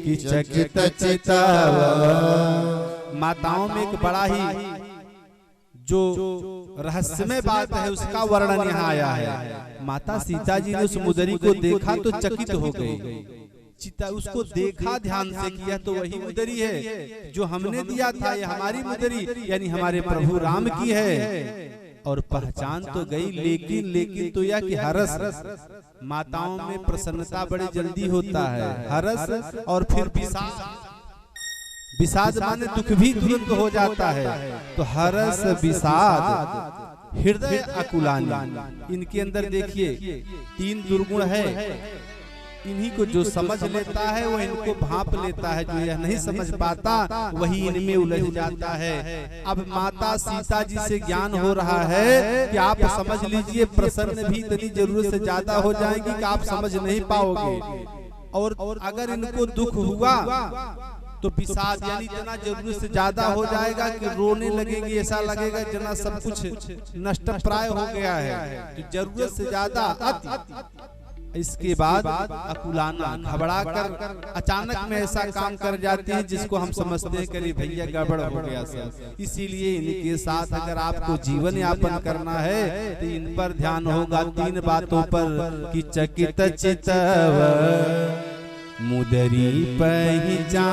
B: कि चकित चितव। माताओं में एक बड़ा ही जो रहस्यमय बात है उसका वर्णन यहाँ आया है। माता सीता जी ने उस मुदरी को देखा तो चकित हो गई। चिता उसको देखा ध्यान से किया तो वही मुदरी है जो हमने दिया था, ये हमारी मुदरी यानी हमारे प्रभु राम की है। और पहचान तो गई, लेकिन तो यह कि हरस, माताओं में प्रसन्नता बड़ी जल्दी होता है, हरस और फिर विषाद माने दुख भी तुरंत हो जाता है। तो हरस विषाद हृदय अकुलानी, इनके अंदर देखिए 3 दुर्गुण है। इन्हीं को जो समझ लेता है वो इनको भांप लेता है, जो यह नहीं समझ पाता वही इनमें उलझ जाता है। अब माता सीता जी से ज्ञान हो रहा है कि आप समझ लीजिए, प्रसन्न भी इतनी जरूरत से ज्यादा हो जाएगी कि आप समझ नहीं पाओगे। और अगर इनको दुख हुआ तो विषाद यानी इतना जरूरत से ज्यादा हो जाएगा कि रोने लगेंगे, ऐसा लगेगा जना सब कुछ नष्ट प्राय हो गया है। तो जरूरत से ज्यादा अति। इसके बाद अकुलाना, घबरा कर अचानक में ऐसा काम कर जाते हैं जिसको हम समझते हैं कि भैया गड़बड़ हो गया सब। इसीलिए इनके साथ अगर आपको जीवन यापन करना है तो इन पर ध्यान होगा 3 बातों पर, कि चकित चितव मुदरी पहचानी,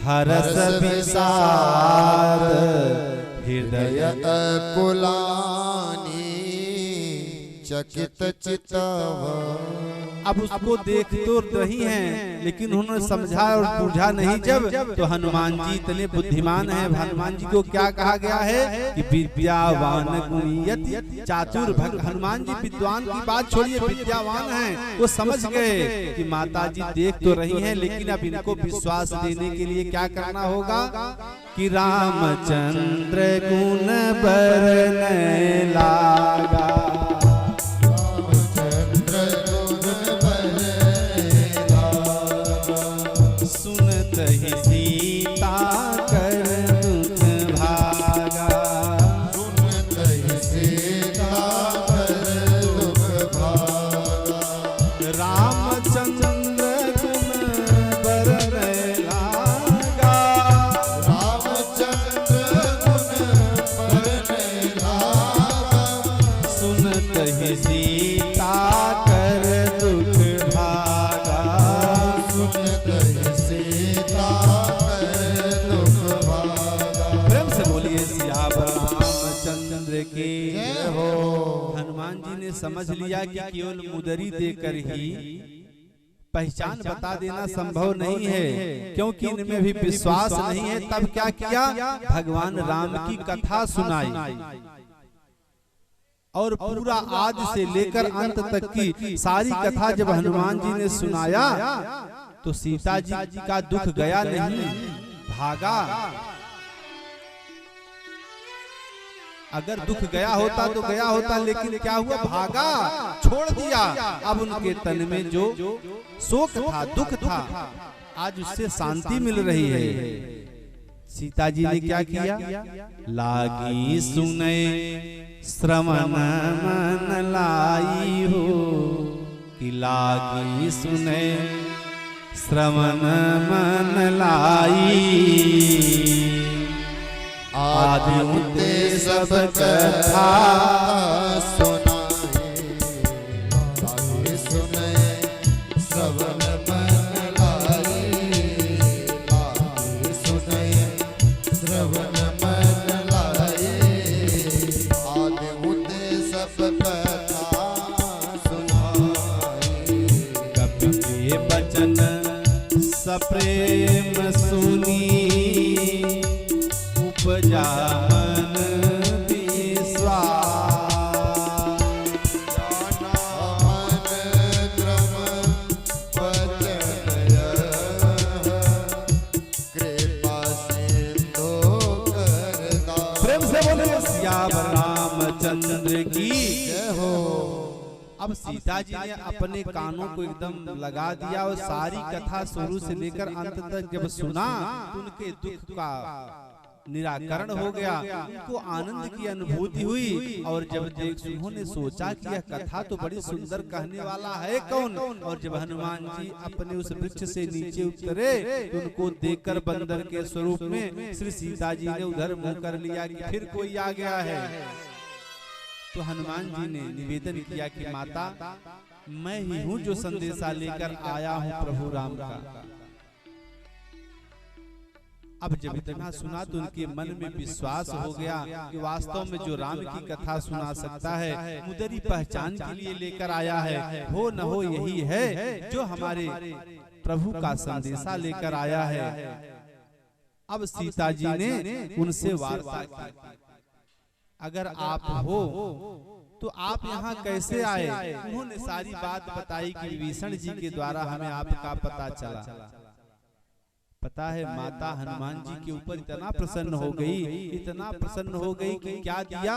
B: हरस विषाद हृदय
C: कुलानी, चकित चितव।
B: अब उसको देख तो रही हैं, लेकिन उन्होंने समझा और बुझा नहीं जब, तो हनुमान जी इतने बुद्धिमान हैं। हनुमान जी को क्या कहा गया है कि विद्यावान गुणियति चातुर। हनुमान जी विद्वान की बात छोड़िए, विद्यावान हैं। वो समझ गए कि माता जी देख तो रही हैं, लेकिन अब इनको विश्वास देने के लिए क्या करना होगा कि रामचंद्र गुण बरने लागा, सीता कर दुख भागा,
C: सुनत ही सीता कर दुख भागा।
B: रामचंद्र गुण बरने लागा,
C: रामचंद्र गुण बरने लागा,
B: सुनत ही सीता कर दुख भागा,
C: सुनत ही सीता कर दुख भागा।
B: प्रेम से बोलिए सियावर रामचंद्र की
C: जय हो।
B: हनुमान जी ने समझ लिया कि केवल मुदरी देकर ही पहचान बता देना संभव नहीं है, क्योंकि इनमें भी विश्वास नहीं है। तब क्या किया, भगवान राम की कथा सुनाई और पूरा आदि से लेकर अंत तक की सारी कथा जब हनुमान जी ने सुनाया तो सीता जी का दुख गया नहीं, भागा। अगर दुख गया होता तो गया होता, लेकिन क्या हुआ, भागा, छोड़ दिया। अब उनके तन में जो शोक था, दुख था, आज उससे शांति मिल रही है। सीता जी ने क्या किया, लागी सुने श्रवण मन लाई हो, कि लागी सुने श्रवण मन लाई, आदि मुद्दे सब कथा
C: सुनाए, आदि सुने श्रवण मन लाई, आदि सुने श्रवण मन लाई, आदि मुद्दे सब कथा सुनाए,
B: सप्रेम सुनी उपजा मन विश्वास।
C: मन क्रम वचन कृपा सिंधु करदा।
B: प्रेम से बोले सियावर रामचंद्र की
C: जय हो।
B: अब सीता जी ने अपने कानों को एकदम लगा दिया और सारी कथा शुरू से लेकर अंत तक जब सुना तो उनके दुख का निराकरण हो गया, उनको आनंद की अनुभूति हुई। और जब उन्होंने सोचा कि यह कथा तो बड़ी सुंदर कहने वाला है कौन, और जब हनुमान जी अपने उस वृक्ष से नीचे उतरे तो उनको देखकर बंदर के स्वरूप में श्री सीता जी ने उधर मुंह कर लिया कि फिर कोई आ गया है। तो हनुमान जी ने निवेदन किया कि माता, मैं ही हूँ जो संदेशा लेकर आया हूँ प्रभु राम का। अब जब इतना सुना तो उनके मन में विश्वास हो गया कि वास्तव में जो राम की कथा सुना सकता है, मुदरी पहचान के लिए लेकर आया है, हो न हो यही है जो हमारे प्रभु का संदेशा लेकर आया है। अब सीता जी ने उनसे वार्ता की, अगर आप हो तो आप यहाँ कैसे आए। उन्होंने सारी बात बताई कि विभीषण जी के द्वारा हमें आपका पता चला। पता है माता हनुमान जी के ऊपर इतना प्रसन्न हो गई, इतना प्रसन्न हो गई कि क्या दिया,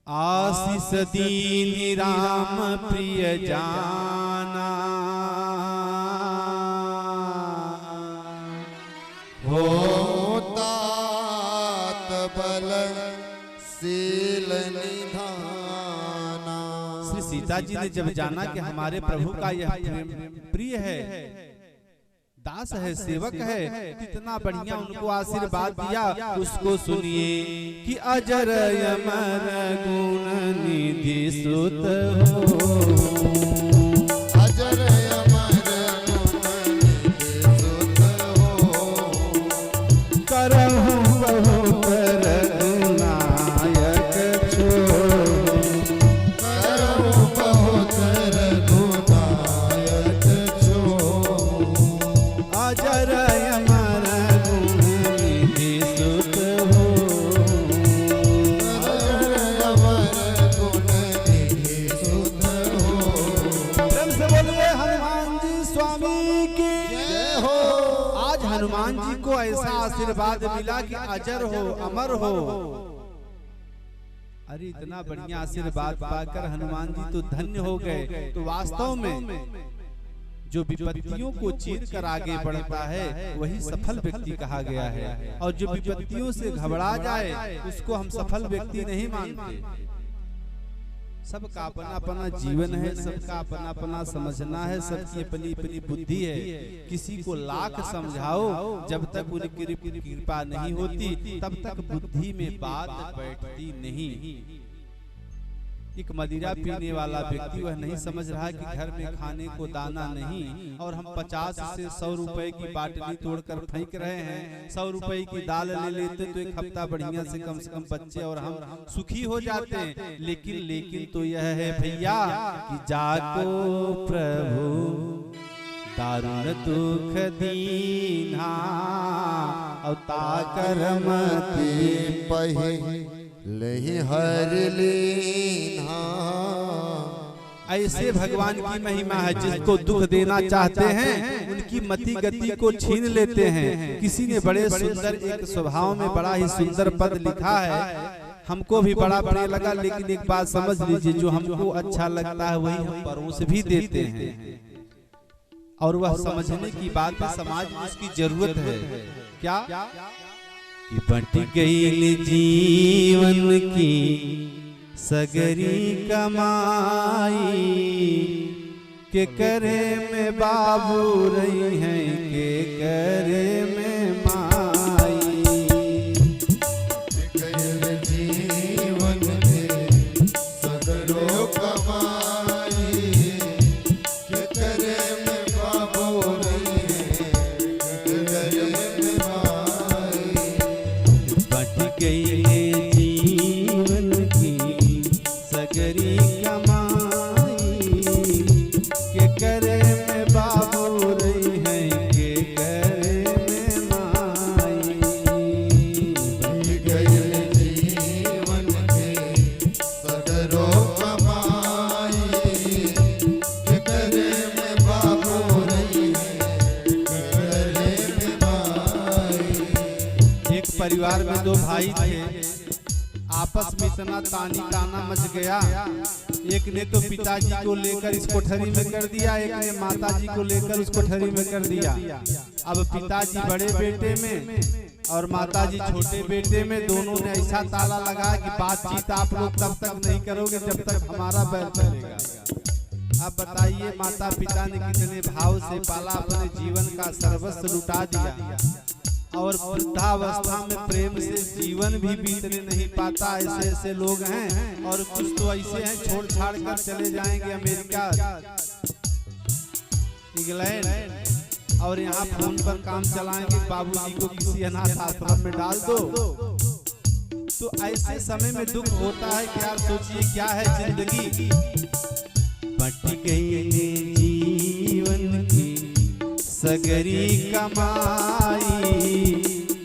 B: आशीष दीन राम प्रिय जाना
C: हो तात बल शील निधाना।
B: श्री सीता जी ने जब जाना कि हमारे प्रभु का यह प्रिय है, दास है, सेवक है, कितना बढ़िया उनको आशीर्वाद दिया। उसको सुनिए कि अजर अमर गुण निधि सुत हो,
C: अजर अमर गुण निधि सुत हो,
B: करहु बहुत रघुनायक छो,
C: करहु बहुत रघुनायक छो,
B: अजर अमर गुण निधि सुत हो,
C: अजर अमर गुण निधि सुत हो।
B: प्रेम से बोलिए हनुमान जी स्वामी की
C: जय हो।
B: आज हनुमान जी को ऐसा आशीर्वाद मिला कि अजर हो, अमर हो। अरे इतना बढ़िया आशीर्वाद पाकर हनुमान जी तो धन्य हो गए। तो वास्तव में जो विपत्तियों को चीर कर आगे बढ़ता है वही सफल व्यक्ति कहा गया है, और जो विपत्तियों से घबरा जाए उसको हम सफल व्यक्ति नहीं मानते। सबका अपना अपना जीवन है, सबका अपना अपना समझना है, सबकी अपनी अपनी बुद्धि है। किसी को लाख समझाओ, जब तक उनकी कृपा नहीं होती तब तक बुद्धि में बात बैठती नहीं। एक मदिरा पीने वाला व्यक्ति वह नहीं समझ रहा कि घर में खाने को दाना नहीं, और हम 50 से 100 रुपए की बाटली तोड़कर फेंक रहे हैं। 100 रुपए की दाल ले लेते तो एक हफ्ता बढ़िया से कम बच्चे और हम सुखी हो जाते हैं। लेकिन तो यह है भैया कि जाको प्रभु दारुण दुख दीना अवताकर मति
C: पहि लहि हर लीना।
B: ऐसे भगवान की महिमा है, जिसको दुख देना चाहते हैं उनकी मति गति को छीन लेते हैं। किसी ने बड़े सुंदर एक स्वभाव में बड़ा ही सुंदर पद लिखा है, हमको भी बड़ा प्रिय लगा। लेकिन एक बात समझ लीजिए, जो हमको अच्छा लगता है वही हम परोस भी देते हैं, और वह समझने की बात है, समाज में इसकी जरूरत है। क्या कि बट गई जीवन की सगरी कमाई, के करे में बाबू रही हैं, के करे में माई।
C: गयल जीवन में सगरो कमाई, के करे में बाबू रही है, के करे में माई।
B: बट गई जीवन की सगरी कमाई, के करे परिवार में दो भाई थे, आपस में इतना तानी ताना मच गया। एक ने तो पिताजी को लेकर इस कोठरी में कर दिया, एक ने माताजी को लेकर उस कोठरी में कर दिया। अब पिताजी बड़े बेटे में और माताजी छोटे बेटे में, दोनों ने ऐसा ताला लगाया कि बातचीत आप लोग तब तक नहीं करोगे जब तक हमारा बैल चलेगा। अब बताइए माता पिता ने कितने भाव से पाला, अपने जीवन का सर्वस्व लुटा दिया और वृद्धावस्था में प्रेम से जीवन भी बीतने नहीं पाता। ऐसे ऐसे लोग हैं और कुछ तो ऐसे हैं छोड़ छाड़ कर चले जाएंगे अमेरिका, इंग्लैंड और यहाँ फोन पर काम चलाएंगे, बाबूजी को किसी अनाथ आश्रम में डाल दो। तो ऐसे समय में दुख होता है कि यार सोचिए क्या है जिंदगी।
A: बट गई जीवन की सगरी कमाई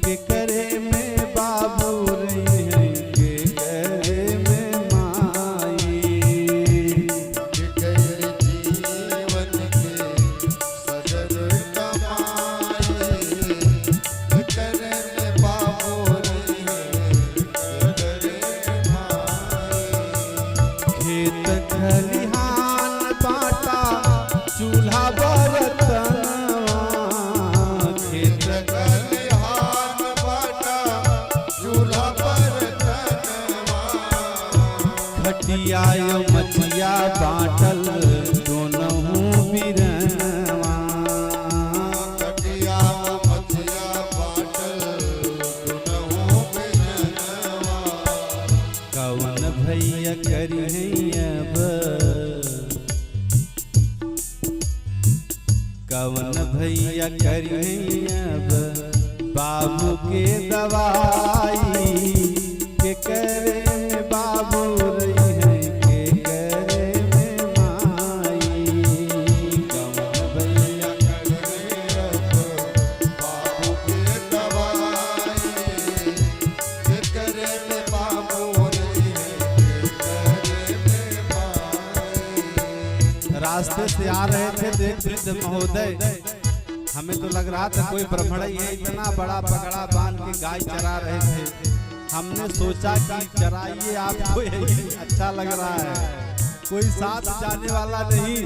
A: के करे में बाबू रही है के करे में माई।
C: के गए जीवन के सगर कमाई के करे में बाबू रही है के करे माई।
A: खेत खलिहान बाटा चूल्हा बर्तन, खेत
C: खलिहान बाटा चूल्हा बर्तनवा।
A: खटिया मछिया बाटल दोनों बिरनवा।
C: खटिया मछिया बाटल दोनों बिरनवा।
A: कवन भैया करी अब, कवन भैया करी अब बाबू के दवाई के करे में बाबू रही है के करे में माई। कवन भैया
C: बाबू के दवाई के करे में बाबू रही है के करे में माई।
B: रास्ते से आ रहे थे तो एक वृद्ध महोदय, हमें तो लग रहा था कोई ब्राह्मण ही है, इतना बड़ा पगड़ा बांध के गाय चरा रहे थे। हमने सोचा कि चराइए आपको, यही अच्छा लग रहा है, कोई साथ जाने वाला नहीं।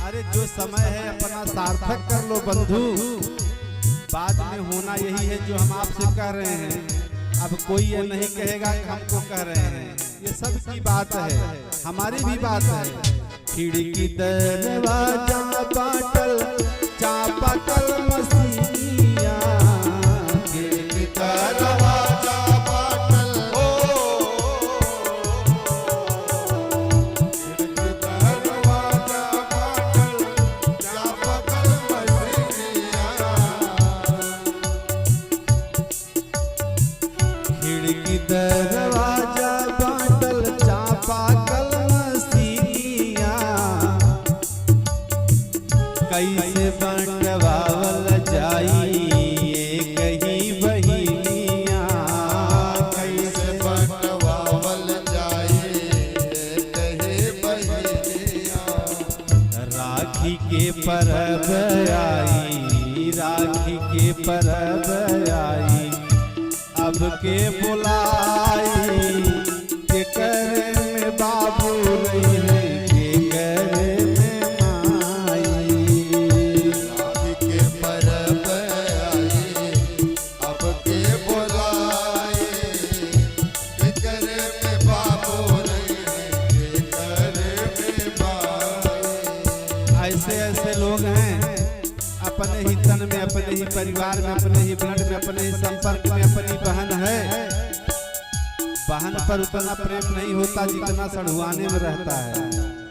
B: अरे जो समय है अपना सार्थक कर लो बंधु, बाद में होना यही है जो हम आपसे कह रहे हैं। अब कोई ये नहीं कहेगा कि हमको कह रहे हैं, ये सब की बात है, हमारी भी बात है।
A: खिड़की दरवाजा बाटल चापाकल मसीहा,
C: खिड़की दरवाजा बाटल खिड़की दरवाजा बाटल चापाकल मसीहा।
A: खिड़की दरवाजा बाटल चापाकल मसीहा। कैसे बंटवावल जाई एक ही बहिनिया,
C: कैसे बंटवावल जाए कहे बहिनिया।
A: राखी के परब आई, राखी के परब आई, अब के बुलाई के करे में बाबू रही है के करे में माई।
C: राखी के परब आई अब के बुलाए के करे में बाबू रही के करे में माई।
B: ऐसे ऐसे लोग हैं अपने ही तन में, अपने ही परिवार में, अपने ही ब्लड में, अपने ही संपर्क में अपनी बहन है, बहन पर उतना प्रेम नहीं होता जितना सढ़ुआने में रहता है,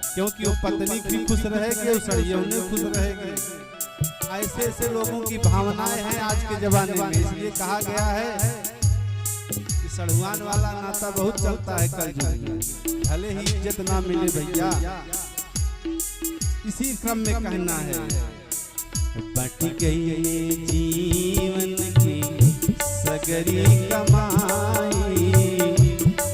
B: क्योंकि वो पत्नी भी खुश रहेगी और सड़ियों खुश रहेगी। ऐसे ऐसे लोगों की भावनाएं हैं आज के जमाने में, इसलिए कहा गया है कि सड़ुआन वाला नाता बहुत चलता है कलयुग में, भले ही इज्जत ना मिले भैया। इसी क्रम में कहना है,
A: बट गई जीवन की सगरी कमाई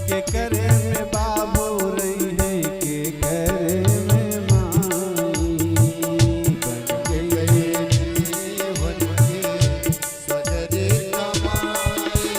A: के करे में बाबू रही है के करे में माई। बट गई
C: जीवन की सगरी कमाई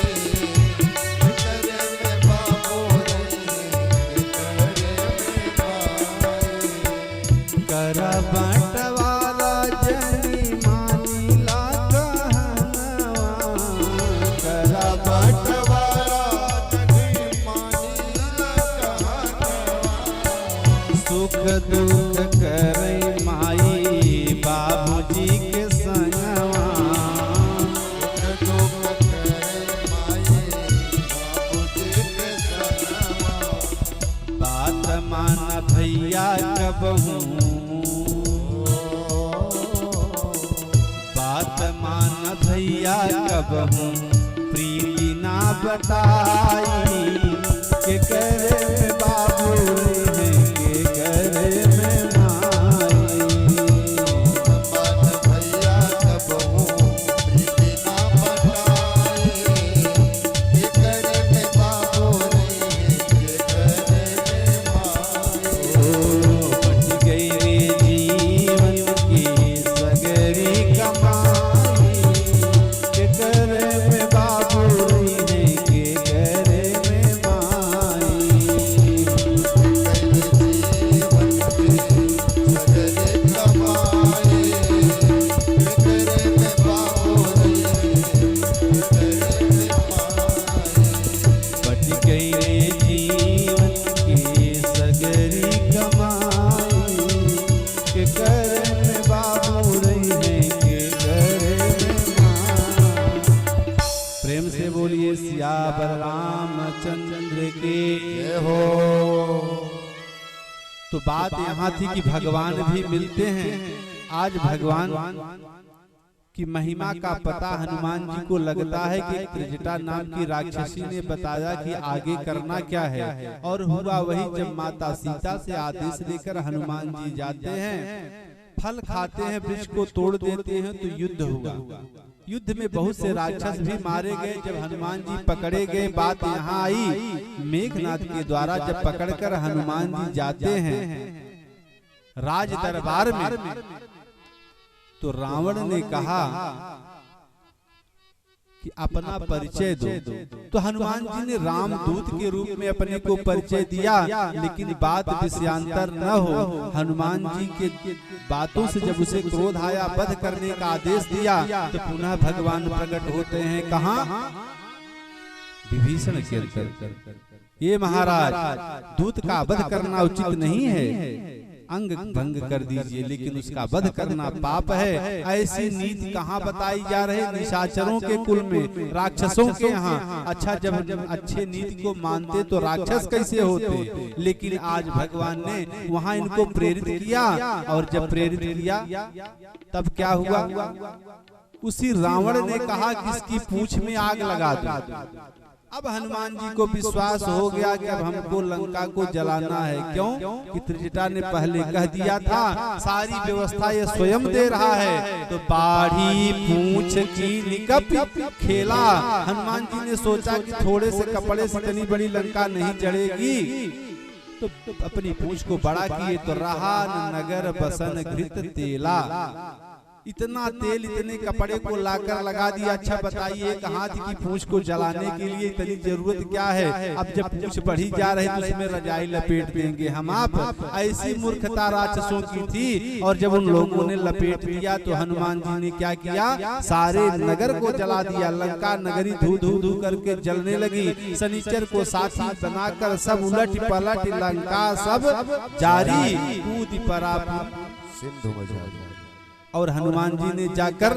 A: सुख दुख करे माई बाबूजी के संगवा,
C: सुख दुख करे माई बाबूजी के संगवा,
A: बात मान भैया कबहू, बात मान भैया कबहू प्रीति ना बताई, के करे में बाबू रे के करे में माई,
C: बात भैया कबहू प्रीति ना बताई, के करे में बाबू रे के करे में माई।
A: बच गई रे जीवन की सगरी कमाई, के करे में बाबू रे के करे में माई,
C: जीवन की सगरी कमाई, के करे में बाबू रे के करे में माई।
A: बच गई रे जीवन की सगरी कमाई, के करे में बाबू रे के करे में माई। प्रेम से बोलिए सियावर रामचंद्र के।
C: जय हो।
A: तो बात यहाँ थी कि भगवान भी मिलते हैं। आज भगवान की महिमा का पता हनुमान जी को लगता है कि त्रिजटा नाम की राक्षसी ने बताया कि आगे करना क्या है, और हुआ वही जब माता सीता से आदेश लेकर हनुमान जी जाते हैं, फल खाते हैं, वृक्ष को तोड़ देते हैं, तो युद्ध हुआ। युद्ध में बहुत से राक्षस भी मारे गए। जब हनुमान जी पकड़े गए, बात यहाँ आई मेघनाथ के द्वारा, जब पकड़कर हनुमान जी जाते हैं राज दरबार में, तो रावण ने कहा कि अपना परिचय दो। तो हनुमान जी ने रामदूत के रूप में अपने को परिचय दिया, लेकिन बात विषयांतर न हो। हनुमान जी के बातों से जब उसे क्रोध आया, वध करने का आदेश दिया, तो पुनः भगवान प्रकट होते हैं। कहाँ? विभीषण के अंदर। ये महाराज, दूत का वध करना उचित नहीं है, अंग भंग कर दीजिए, लेकिन उसका वध करना पाप है। ऐसी नीति कहाँ बताई जा रही? निशाचरों के कुल में, राक्षसों के यहाँ। अच्छा, जब अच्छे नीति को मानते तो राक्षस कैसे होते? लेकिन आज भगवान ने वहाँ इनको प्रेरित किया, और जब प्रेरित किया तब क्या हुआ? उसी रावण ने कहा कि इसकी पूंछ में आग लगा दो। अब हनुमान जी को विश्वास हो गया कि अब हमको लंका को जलाना है। क्यों? कि त्रिजटा ने पहले कह दिया था सारी व्यवस्था ये स्वयं दे रहा है। तो बाढ़ी पूंछ की निकप खेला। हनुमान जी ने सोचा कि थोड़े से कपड़े से इतनी बड़ी लंका नहीं जलेगी, तो अपनी पूंछ को बड़ा किए, तो रहा नगर बसन घृत तेला। इतना तेल, इतने कपड़े को लाकर लगा दिया। अच्छा बताइए, एक हाथ की पूंछ को जलाने के लिए इतनी जरूरत क्या है? अब जब पूंछ बढ़ी जा रही तो उसमें रजाई लपेट देंगे हम आप। ऐसी मूर्खता राक्षसों की थी। और जब उन लोगों ने लपेट दिया तो हनुमान जी ने क्या किया? सारे नगर को जला दिया। लंका नगरी धू धू धू करके जलने लगी। शनिचर को साथी बनाकर सब उलट पलट लंका सब जारी, कूद पड़ा
C: सिंधु में।
A: और हनुमान जी ने जाकर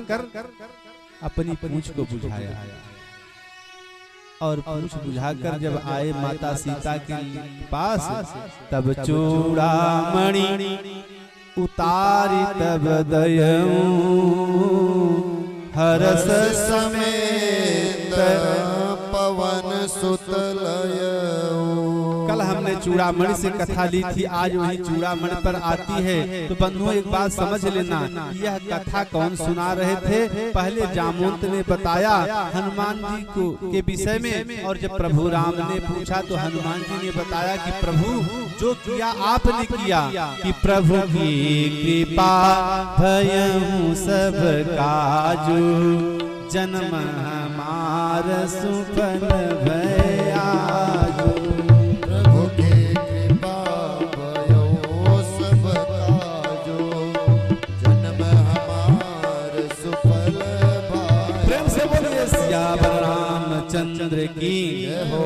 A: अपनी पूंछ को बुझाया, और पूंछ बुझाकर जब आए माता सीता के पास, तब चूड़ामणि उतारी तब दयऊ हरस समेत
C: पवन सुतलयऊ।
A: कल हमने चूड़ामणि से कथा ली थी, आज वही चूड़ामणि पर आती है। तो बंधुओं, एक बात समझ लेना, यह कथा कौन सुना रहे थे? पहले जामवंत ने बताया हनुमान जी को के विषय में, और जब प्रभु राम ने पूछा तो हनुमान जी ने बताया कि प्रभु जो किया आपने किया, कि प्रभु की कृपा भयहु सब काजू, जन्म हमार सुफल भयाजू।
C: प्रभु की कृपा भयो सब काजो, जन्म हमार सुफल भाया।
A: प्रेम से बोलिए सियावर रामचंद्र की
C: जय हो।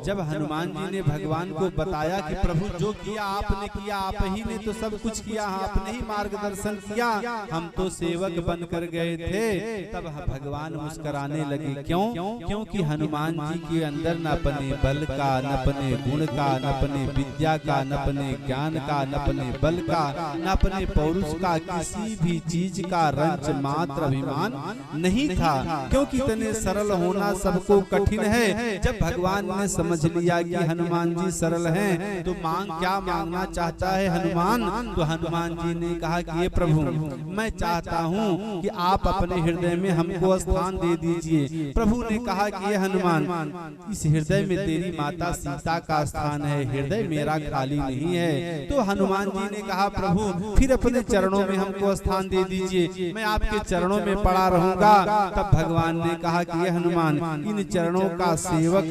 A: जब हनुमान जी ने भगवान को बताया कि प्रभु जो किया आपने किया, आप ही ने तो सब कुछ किया, आपने ही मार्गदर्शन किया, हम तो सेवक बनकर गए थे, तब भगवान मुस्कुराने लगे। क्यों? क्योंकि हनुमान जी के अंदर न अपने बल का, न अपने गुण का, न अपने विद्या का, न अपने ज्ञान का, न अपने बल का, न अपने पौरुष का, किसी भी चीज का रंच मात्र अभिमान नहीं था। क्योंकि इतने सरल होना सबको कठिन है। जब भगवान ने समझ लिया कि हनुमान जी सरल हैं, तो मांग क्या मांगना चाहता है हनुमान? तो हनुमान जी ने कहा कि ये प्रभु, मैं चाहता हूँ कि आप अपने हृदय में हमको स्थान दे दीजिए। प्रभु ने कहा कि ये हनुमान, इस हृदय में तेरी माता सीता का स्थान है, हृदय मेरा खाली नहीं है। तो हनुमान जी ने कहा प्रभु फिर अपने चरणों में हमको स्थान दे दीजिए, मैं आपके चरणों में पड़ा रहूंगा। तब भगवान ने कहा कि ये हनुमान, इन चरणों का सेवक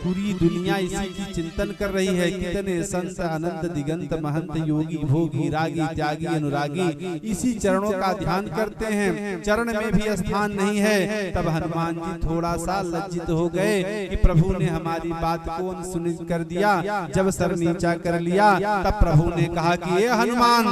A: पूरी दुनिया इसी की चिंतन कर रही है। कितने संत अनंत दिगंत महंत योगी भोगी रागी त्यागी अनुरागी इसी चरणों का ध्यान करते हैं, चरण में भी स्थान नहीं है। तब हनुमान जी थोड़ा सा लज्जित हो गए कि प्रभु ने हमारी बात को अनसुनी कर दिया। जब सर नीचा कर लिया तब प्रभु ने कहा कि ये हनुमान,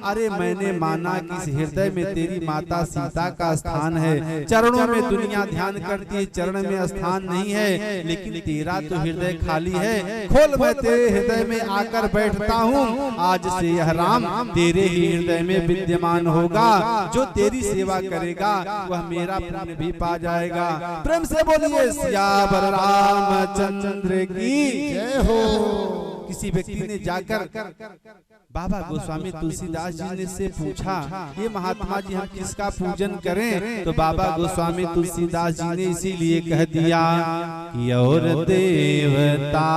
A: अरे मैंने माना कि इस हृदय में तेरी माता सीता का स्थान है, चरणों में दुनिया ध्यान करती है, चरण में स्थान नहीं है, लेकिन तेरा तो हृदय खाली है। खोल, मैं तेरे हृदय में आकर बैठता हूँ। आज से यह राम तेरे ही हृदय में विद्यमान होगा, जो तेरी सेवा करेगा वह मेरा पुण्य भी पा जाएगा। प्रेम से बोलिए सियावर रामचंद्र की जय हो। किसी व्यक्ति ने जाकर बाबा गोस्वामी तुलसीदास जी ने से पूछा, ये महात्मा जी हम किसका पूजन करें? तो बाबा गोस्वामी तुलसीदास जी ने इसीलिए कह दिया कि और देवता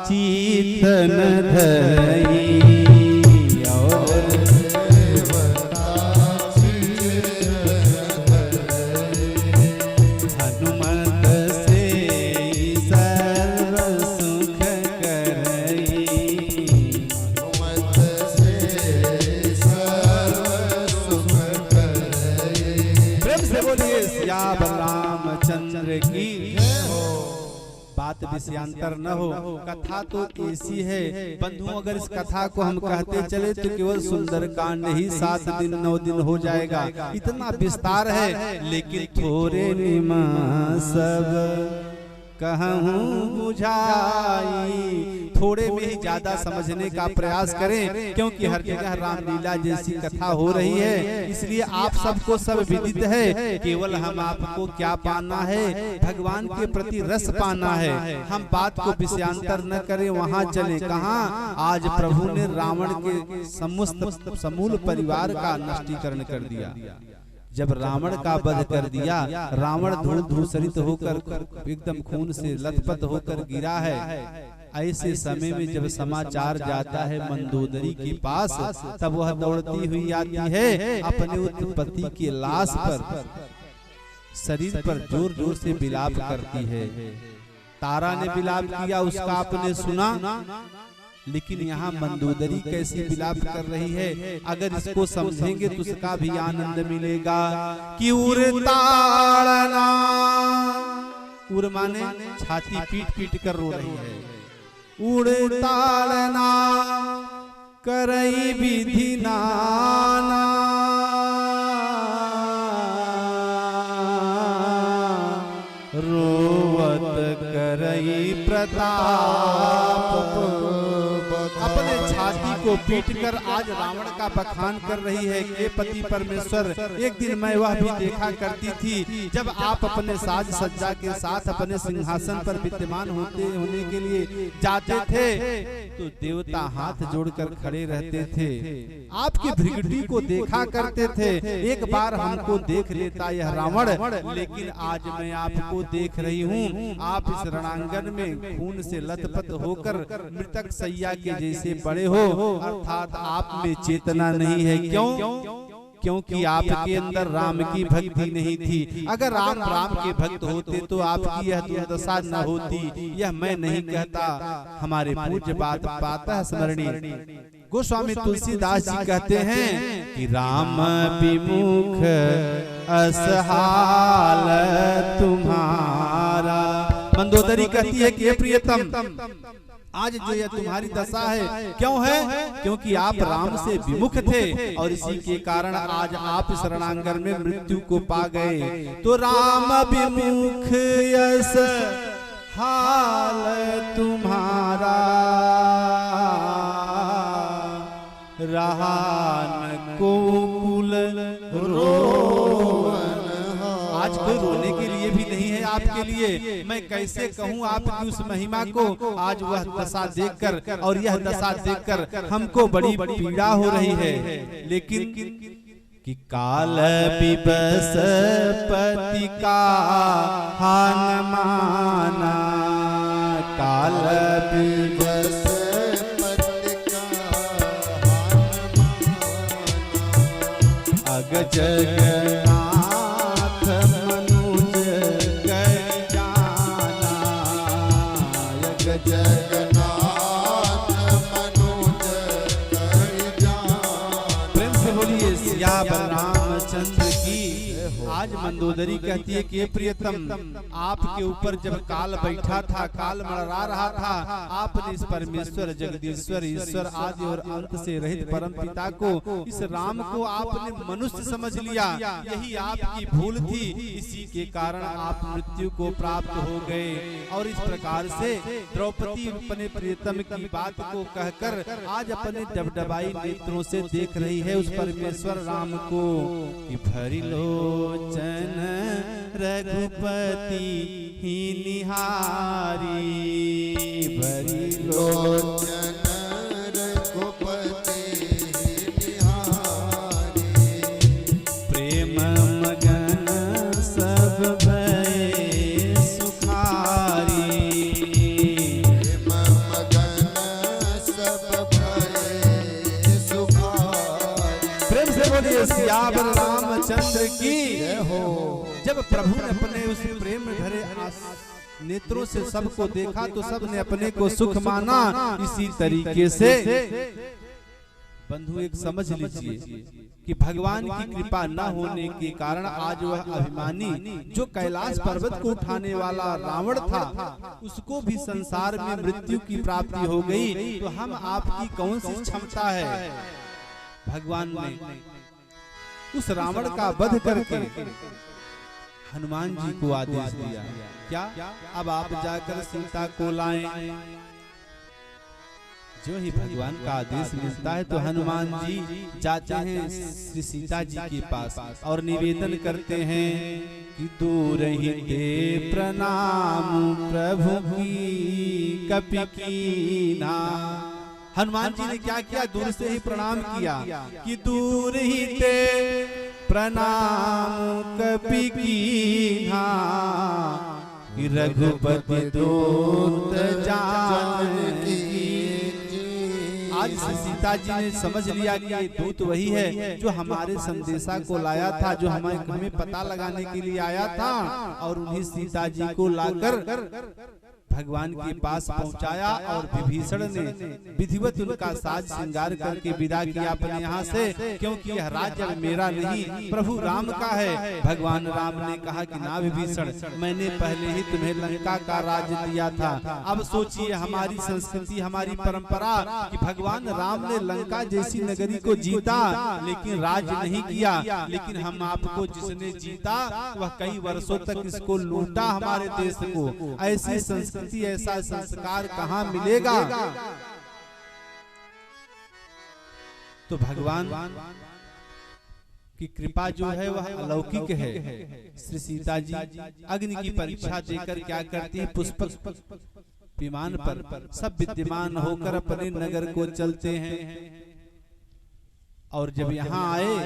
A: चीतन धरई, और देवता हनुमत से सर्व सुख करई, रामचंद्र की बात विषयांतर न हो। कथा तो ऐसी है बंधुओं, अगर इस कथा को हम कहते चले तो केवल सुंदर कांड ही 7 दिन 9 दिन हो जाएगा, इतना विस्तार है। लेकिन थोड़े निमा सब कहूँ बुझाई, थोड़े में ही ज्यादा समझने का प्रयास करें, क्योंकि हर जगह रामलीला जैसी कथा हो रही है। इसलिए आप सबको सब विदित है, केवल हम आपको क्या पाना है? भगवान के प्रति रस पाना है। हम बात को विषयांतर न करें, वहाँ चले कहाँ? आज प्रभु ने रावण के समस्त समूल परिवार का नष्टीकरण कर दिया। जब रावण का वध कर दिया, रावण धूल धूसरित होकर एकदम खून से लथपथ होकर गिरा है। ऐसे समय में जब समाचार जाता है मंदोदरी के पास, तब वह दौड़ती हुई आती है, अपने उत्पत्ति की लाश पर शरीर पर जोर जोर से विलाप करती है। तारा ने विलाप किया, उसका आपने सुना, लेकिन यहाँ मंदोदरी कैसी विलाप कर रही है? अगर इसको समझेंगे तो उसका भी आनंद मिलेगा। कि उड़ताड़ना, उड़ माने छाती पीट पीट कर रो रही है। उड़ताड़ना करई विधि नाना, रोवत करई प्रताप, अपने छाती को पीटकर आज रावण का बखान कर रही है कि पति परमेश्वर, एक दिन मैं वह भी देखा करती थी जब आप अपने साज सज्जा के साथ अपने सिंहासन पर विद्यमान होने के लिए जाते थे, तो देवता हाथ जोड़कर खड़े रहते थे, आपकी भृगुटी को देखा करते थे। एक बार हमको देख लेता यह रावण, लेकिन आज मैं आपको देख रही हूँ, आप इस रणांगन में खून से लथपथ होकर मृतक सैया के जैसे बड़े हो, अर्थात आप में चेतना नहीं है। क्यों? क्योंकि आपके अंदर राम की भक्ति नहीं थी। अगर राम के भक्त होते तो आपकी यह दुर्दशा न होती। यह मैं नहीं कहता, हमारे पूज्य बात पाता स्मरणीय गोस्वामी तुलसीदास जी कहते हैं कि राम विमुख असहाल तुम्हारा, मंदोदरी कहती है कि हे प्रियतम, आज जो यह तुम्हारी दशा है क्यों है? क्योंकि आप राम से विमुख थे और इसी के कारण आज आप इस रणांगण में मृत्यु को पा गए। तो राम विमुख यस हाल तुम्हारा, रहा न को कुल रोवन। आज कोई रोने के लिए भी नहीं है आपके लिए। मैं कैसे कहूँ आपकी उस महिमा को। आज वह दशा देखकर और यह दशा देखकर हमको बड़ी पीड़ा हो रही है। लेकिन कि काल विबस पति का हान माना, काल विबस पति का हान माना, अग जगन्नाथ मनुज कर जाना, अग जगन्नाथ मनुज कर जाना। प्रेम से बोलिए सिया बलरामचंद्र की। आज मंदोदरी कहती है कि प्रियतम, आपके ऊपर जब काल बैठा था, काल मड़रा रहा था, आपने इस परमेश्वर जगदीश्वर ईश्वर आदि और अंत से रहित परम पिता को, इस राम को आपने मनुष्य समझ लिया। यही आपकी भूल थी, इसी के कारण आप मृत्यु को प्राप्त हो गए। और इस प्रकार से द्रौपदी अपने प्रियतम की बात को कहकर आज अपने डबडबाई नेत्रों से देख रही है उस परमेश्वर राम को कि भरी लोचन रघुपति ही निहारी, भरी लोचन रघुपति ही निहारी, प्रेम मगन सब भय सुखारी, प्रेम मगन सब भय सुखारी। प्रेम से बोलिए सियावर रामचंद्र की हो। जब प्रभु ने अपने उस प्रेम भरे नेत्रों से सबको देखा तो सबने अपने को सुख माना। इसी तरीके से बंधु एक समझ लीजिए कि भगवान की कृपा न होने के कारण आज वह अभिमानी जो कैलाश पर्वत को उठाने वाला रावण था, उसको भी संसार में मृत्यु की प्राप्ति हो गई। तो हम आपकी कौन सी क्षमता है? भगवान ने उस रावण का वध करके हनुमान जी को आदेश दिया, क्या अब आप जाकर सीता को लाएं। जो ही भगवान का आदेश मिलता है तो हनुमान जी जाते हैं श्री सीता जी के पास और निवेदन करते हैं कि दूर ही दे प्रणाम प्रभु की कपि कीना। हनुमान जी ने क्या किया? दूर से ही प्रणाम किया कि दूर ही ते प्रणाम कपि कीन्हा, कि रघुपति दूत जानकी। आज सीता जी ने समझ लिया कि ये दूत वही है जो हमारे संदेशा को लाया था, जो हमें पता लगाने के लिए आया था। और उन्हीं सीता जी को लाकर भगवान के पास पहुंचाया और विभीषण ने विधिवत उनका साज श्रृंगार करके विदा किया अपने यहाँ से, क्योंकि यह राज्य मेरा नहीं प्रभु राम का है। भगवान राम ने कहा कि ना विभीषण, मैंने पहले ही तुम्हें लंका का राज्य दिया था। अब सोचिए हमारी संस्कृति, हमारी परंपरा कि भगवान राम ने लंका जैसी नगरी को जीता लेकिन राज नहीं किया, लेकिन हम आपको जिसने जीता वह कई वर्षों तक इसको लूटा हमारे देश को। ऐसी संस्कृति, ऐसा संस्कार कहाँ मिलेगा? तो भगवान की कृपा जो है वह अलौकिक है। श्री सीता जी अग्नि की परीक्षा देकर क्या करती है? पुष्पक विमान पर सब विद्यमान होकर अपने नगर को चलते हैं। और जब यहाँ आए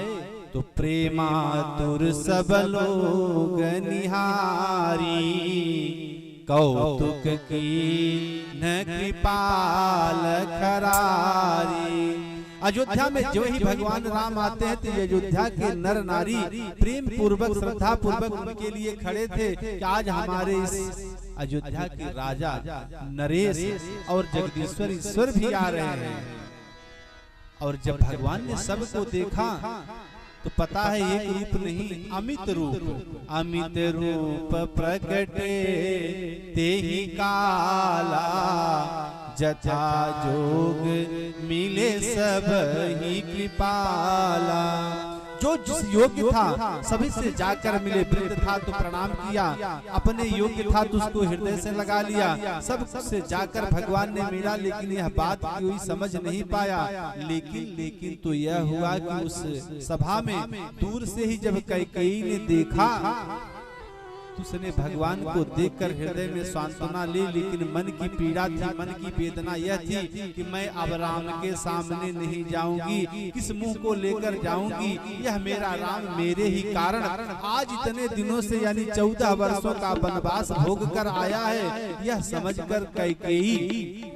A: तो प्रेमातुर सब लोग निहारी, कौतुक की न कृपाल खरारी। अयोध्या में जो ही भगवान राम आते हैं तो अयोध्या के नर नारी प्रेम पूर्वक श्रद्धा पूर्वक उनके लिए खड़े थे कि आज हमारे इस अयोध्या के राजा नरेश और जगदीश्वर ईश्वर भी आ रहे हैं। और जब भगवान ने सबको देखा तो पता है एक रूप नहीं, अमित रूप, अमित रूप प्रकटे तेहि काला, जथा जोग मिले सब ही कृपाला। जो जिस योग्य था सभी से जाकर मिले, वृद्ध था तो प्रणाम किया, अपने योग्य था तो उसको हृदय से लगा लिया, सब से जाकर भगवान ने मिला, लेकिन यह बात कोई समझ नहीं पाया। लेकिन तो यह हुआ कि उस सभा में दूर से ही जब कैकेयी ने देखा तो उसने भगवान को देखकर हृदय में सांत्वना ली, लेकिन मन की पीड़ा थी, मन की वेदना यह थी कि मैं अब राम के सामने नहीं जाऊंगी, किस मुंह को लेकर जाऊंगी, यह मेरा राम मेरे ही कारण आज इतने दिनों से यानी 14 वर्षों का वनवास भोग कर आया है। यह समझकर कैकेयी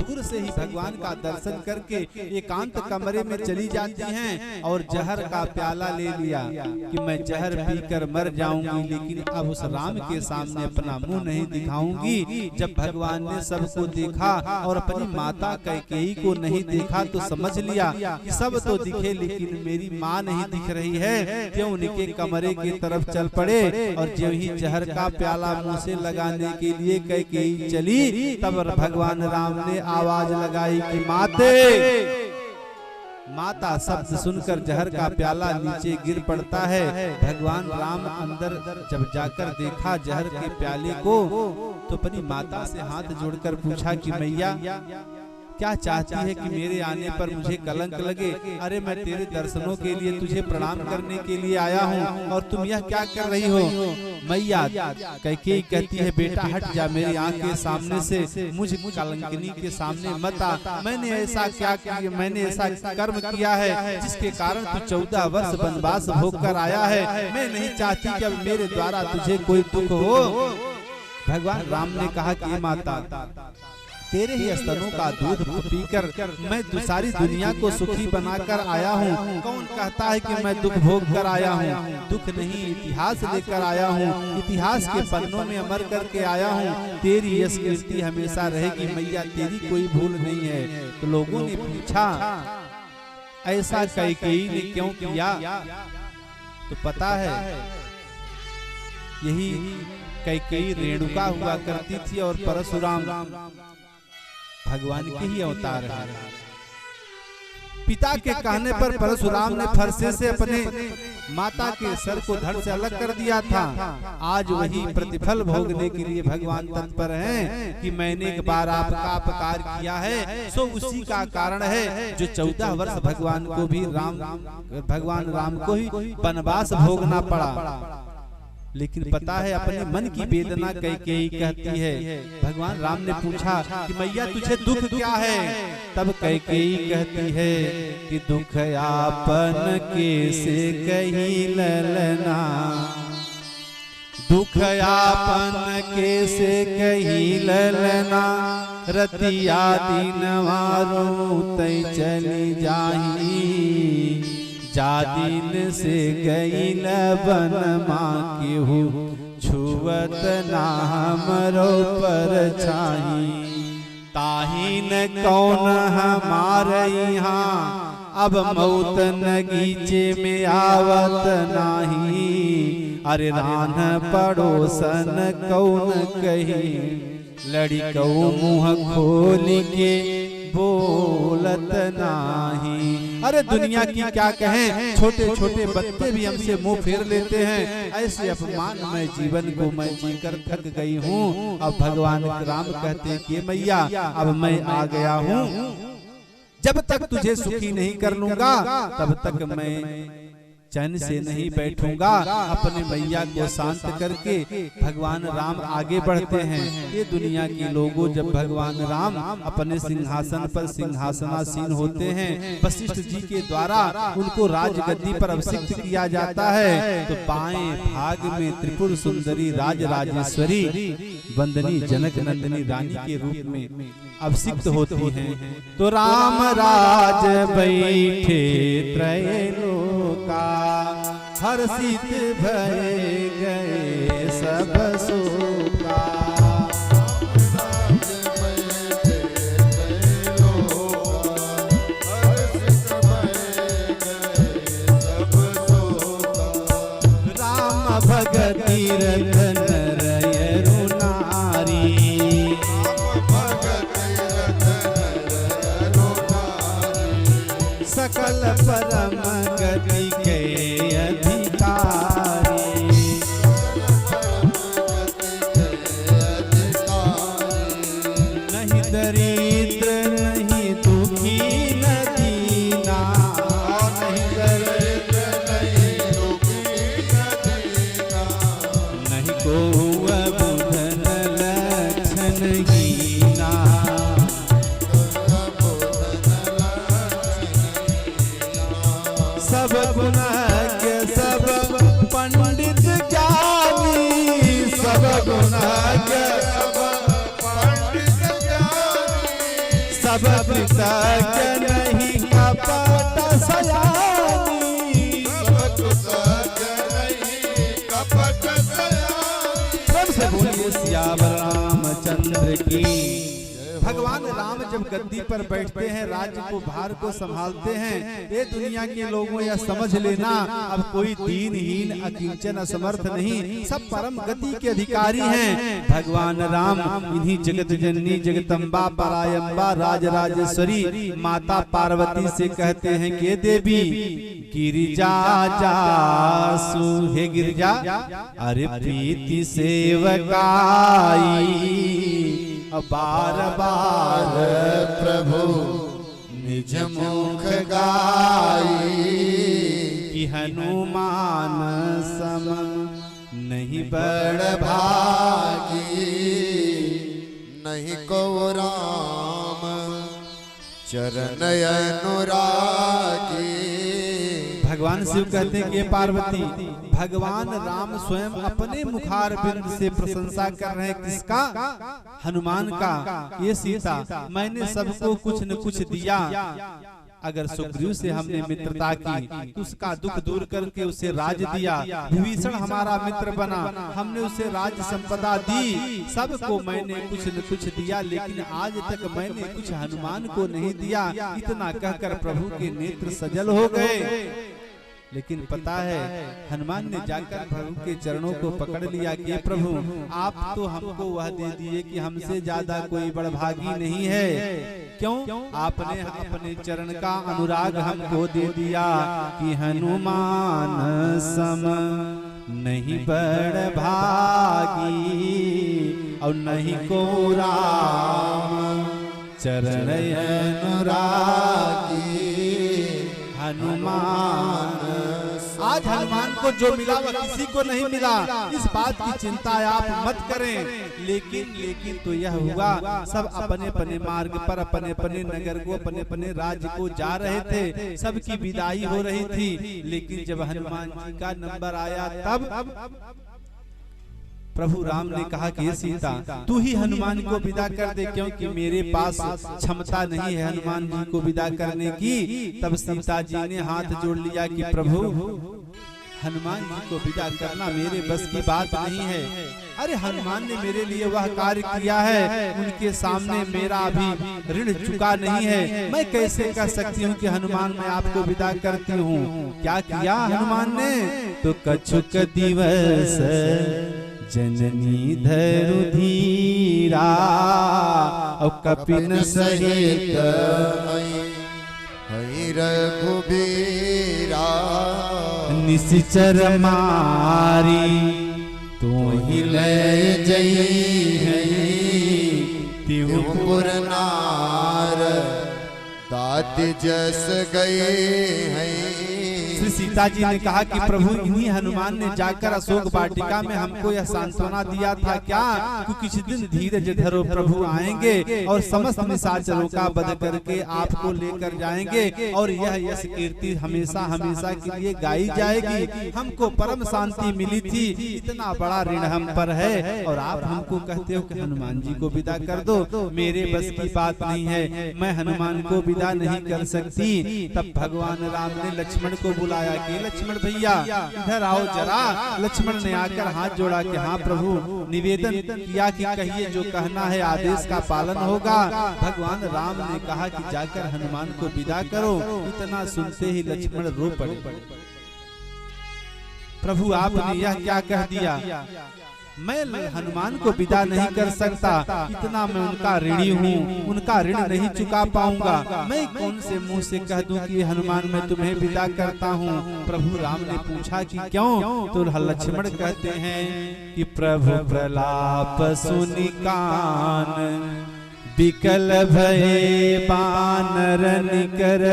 A: दूर से ही भगवान का दर्शन करके एकांत कमरे में चली जाती हैं और जहर का प्याला ले लिया कि मैं जहर पीकर मर जाऊंगी, लेकिन अब उस राम के सामने अपना मुंह नहीं दिखाऊंगी। जब भगवान ने सबको देखा और अपनी माता कैकेयी को नहीं देखा तो समझ लिया कि सब तो दिखे लेकिन मेरी माँ नहीं दिख रही है, क्यों उनके कमरे की तरफ चल पड़े और जो ही जहर का प्याला मुंह से लगाने के लिए कैकेयी चली, तब भगवान राम ने आवाज लगाई कि माता शब्द सुनकर जहर का प्याला नीचे गिर पड़ता है। भगवान राम अंदर जब जाकर देखा जहर के प्याले को तो अपनी माता से हाथ जोड़कर पूछा कि मैया क्या चाहती है कि मेरे आने पर मुझे कलंक लगे? अरे मैं तेरे दर्शनों के लिए तुझे प्रणाम करने के लिए आया हूँ और तुम यह क्या कर रही हो? मैया कैकेयी कहती है बेटा हट जा मेरी आंख के सामने से, मुझ कलंकिनी के सामने मत आ। मैंने ऐसा क्या किया, मैंने ऐसा कर्म किया है जिसके कारण तू 14 वर्ष वनवास भोग कर आया है। मैं नहीं चाहती कि अब मेरे द्वारा तुझे कोई दुख हो। भगवान राम ने कहा कि माता तेरे ही स्तनों का दूध पीकर मैं सारी दुनिया को सुखी बनाकर आया हूँ। कौन कहता है कि मैं दुख भोग कर आया हूँ? दुख नहीं इतिहास लेकर आया हूँ, इतिहास के पन्नों में अमर करके आया हूँ। तेरी यश कीर्ति हमेशा रहेगी मैया, तेरी कोई भूल नहीं है। तो लोगों ने पूछा ऐसा कैकेयी ने क्यों किया? तो पता है यही कैकेयी रेणुका हुआ करती थी और परशुराम भगवान के ही अवतार है। पिता के कहने पर परशुराम ने फरसे से अपने माता के सर को धड़ से अलग कर दिया था। आज वही प्रतिफल भोगने के लिए भगवान तत्पर हैं कि मैंने एक बार आपका अपकार किया है, सो उसी का कारण है जो 14 वर्ष भगवान राम को ही वनवास भोगना पड़ा। लेकिन पता है अपने मन की वेदना कैकेयी कहती है। भगवान राम ने पूछा कि मैया तुझे दुख क्या है? तब कैकेयी कहती है कि दुख आपन कैसे कही ललना, दुख आपन कैसे कही ललना, रतिया दिनवारो तै चली जाही, जा दिन से गई वन माँ केहू छुअत ना हमरो पर छाही, ताही न कौन हमारे यहाँ अब मौत नगीचे में आवत नाही, अरे रान पड़ोसन कौन कही, लड़िकौ मुँह खोल के बोलत नाही। अरे दुनिया की क्या कहें, छोटे छोटे बच्चे भी हमसे मुंह फेर लेते हैं। ऐसे अपमान में जीवन को मैं जीकर थक गई हूँ। अब भगवान राम कहते हैं कि मैया अब मैं आ गया हूँ, जब तक तुझे सुखी नहीं कर लूंगा तब तक मैं चैन से नहीं बैठूंगा। अपने मैया को शांत करके भगवान राम आगे बढ़ते हैं। ये दुनिया के लोगों जब भगवान राम अपने सिंहासन पर सिंहासनासीन होते हैं, वशिष्ठ जी के द्वारा उनको राजगद्दी पर अभिषिक्त किया जाता है, तो बाएं भाग में त्रिपुर सुंदरी राजराजेश्वरी वंदनी जनक नंदिनी रानी के रूप में अभिषिक्त होती हैं। तो राम राज बैठे त्रैलोका, हर्षित भय गए सब शोका,
C: हर्षित भय गए सब
B: परम गति के अधिकारी। नहीं दरिद्र नहीं दुखी न दीना, नहीं दरिद्र नहीं दुखी न दीना, नहीं को बुधन लक्षण हीना। सब गुणज्ञ सब पंडित ज्ञानी, सब गुणज्ञ सब पंडित ज्ञानी, सब कृतज्ञ नहीं कपट सयानी, सब कृतज्ञ नहीं कपट सयानी। सबसे बोलिए सियावर रामचंद्र की। भगवान राम जब गद्दी पर बैठते हैं, राज्य को भार को संभालते हैं, ये दुनिया के लोगों यह समझ लेना अब कोई दीनहीन अकिंचन असमर्थ नहीं, सब परम गति के अधिकारी हैं। भगवान राम इन्हीं जगत जननी जगदम्बा परायम्बा राजराजेश्वरी माता पार्वती से कहते हैं कि देवी गिरिजा जासु, हे गिरिजा अरे प्रीति सेवकाई, बार बार प्रभु निज मुख गाई, कि हनुमान सम नहीं बड़ भागी,
C: नहीं को राम चरण अनुरागी।
B: भगवान शिव कहते हैं कि पार्वती भगवान राम स्वयं अपने मुखार बिंद से प्रशंसा कर रहे हैं, किसका? हनुमान का। ये सीता मैंने सबको कुछ न कुछ दिया, अगर सुग्रीव से हमने मित्रता की तो उसका दुख दूर करके उसे राज दिया, विभीषण हमारा मित्र बना, हमने उसे राज संपदा दी, सबको मैंने कुछ न कुछ दिया, लेकिन आज तक मैंने कुछ हनुमान को नहीं दिया। इतना कहकर प्रभु के नेत्र सजल हो गए। लेकिन पता है हनुमान ने जाकर प्रभु के चरणों को पकड़ लिया कि प्रभु आप तो हमको वह दे दिए कि हमसे ज्यादा कोई बड़भागी नहीं है। क्यों? आपने अपने चरण का अनुराग हमको दे दिया कि हनुमान सम नहीं बड़भागी और नहीं को राम चरण अनुरागी। हनुमान आज हनुमान को जो मिला वह किसी को नहीं मिला, इस बात की चिंता आप मत करें। लेकिन तो यह हुआ, सब अपने अपने मार्ग पर अपने अपने नगर को अपने अपने राज्य को जा रहे थे, सबकी विदाई हो रही थी। लेकिन जब हनुमान जी का नंबर आया तब प्रभु राम ने कहा कि सीता तू ही हनुमान को विदा कर दे, क्योंकि मेरे पास क्षमता नहीं है हनुमान जी को विदा करने की। तब सीता जी ने हाथ जोड़ लिया कि प्रभु हनुमान जी को विदा करना मेरे बस की बात नहीं है। अरे हनुमान ने मेरे लिए वह कार्य किया है, उनके सामने मेरा अभी ऋण चुका नहीं है। मैं कैसे कह सकती हूँ कि हनुमान मैं आपको विदा करती हूँ। क्या किया हनुमान ने? तो कछुक दिवस जननी धरु धीरा और कपिन सहित
C: रघुबीरा
B: निशिचर मारी तो ही ले जई
C: त्योपुर नार दाति जस गए हैं।
B: श्री सीता जी ने कहा कि प्रभु इन्हीं हनुमान ने जाकर अशोक वाटिका में हमको यह सांत्वना दिया था क्या कि कुछ दिन धीरज धरो, प्रभु आएंगे और समस्त निशाचरों का वध करके आपको लेकर जाएंगे और यह यश कीर्ति हमेशा हमेशा के लिए गाई जाएगी। हमको परम शांति मिली थी, इतना बड़ा ऋण हम पर है और आप हमको कहते हो कि हनुमान जी को विदा कर दो। मेरे बस की बात नहीं है, मैं हनुमान को विदा नहीं कर सकती। तब भगवान राम ने लक्ष्मण को बुलाया कि लक्ष्मण भैया इधर आओ जरा। लक्ष्मण ने आकर हाथ जोड़ा कि हाँ प्रभु, निवेदन किया कि कहिए जो कहना है आदेश का पालन होगा। भगवान राम ने कहा कि जाकर हनुमान को विदा करो। इतना सुनते ही लक्ष्मण रो पड़े। प्रभु आपने यह क्या कह दिया?
A: मैं हनुमान को विदा नहीं कर सकता, इतना मैं उनका ऋणी हूँ, उनका ऋण नहीं चुका पाऊंगा। मैं कौन से मुंह से कह दूं कि हनुमान मैं तुम्हें विदा करता हूँ। प्रभु राम ने पूछा कि क्यों? तो लक्ष्मण कहते हैं कि प्रभु प्रलाप सुनि कान, विकल भये बानर निकर,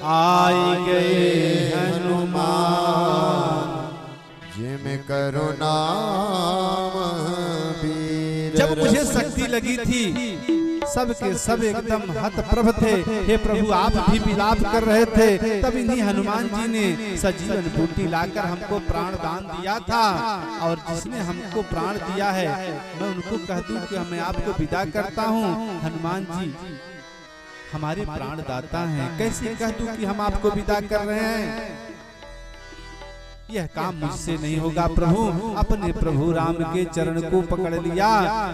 A: आई गए हनुमान,
C: जिम करुणा वीर।
A: जब मुझे शक्ति लगी थी सबके सब एकदम हतप्रभ थे। हे प्रभु आप भी विलाप कर रहे थे, तब इन्हीं हनुमान जी ने सजीवन बूटी लाकर हमको प्राण दान दिया था। और जिसने हमको प्राण दिया है मैं उनको कह दूं कि मैं आपको विदा करता हूँ। हनुमान जी हमारे प्राण दाता हैं, कैसे कह दूं कि हम आपको विदा कर रहे हैं? यह काम मुझसे नहीं होगा। प्रभु अपने प्रभु राम के चरण को पकड़ लिया।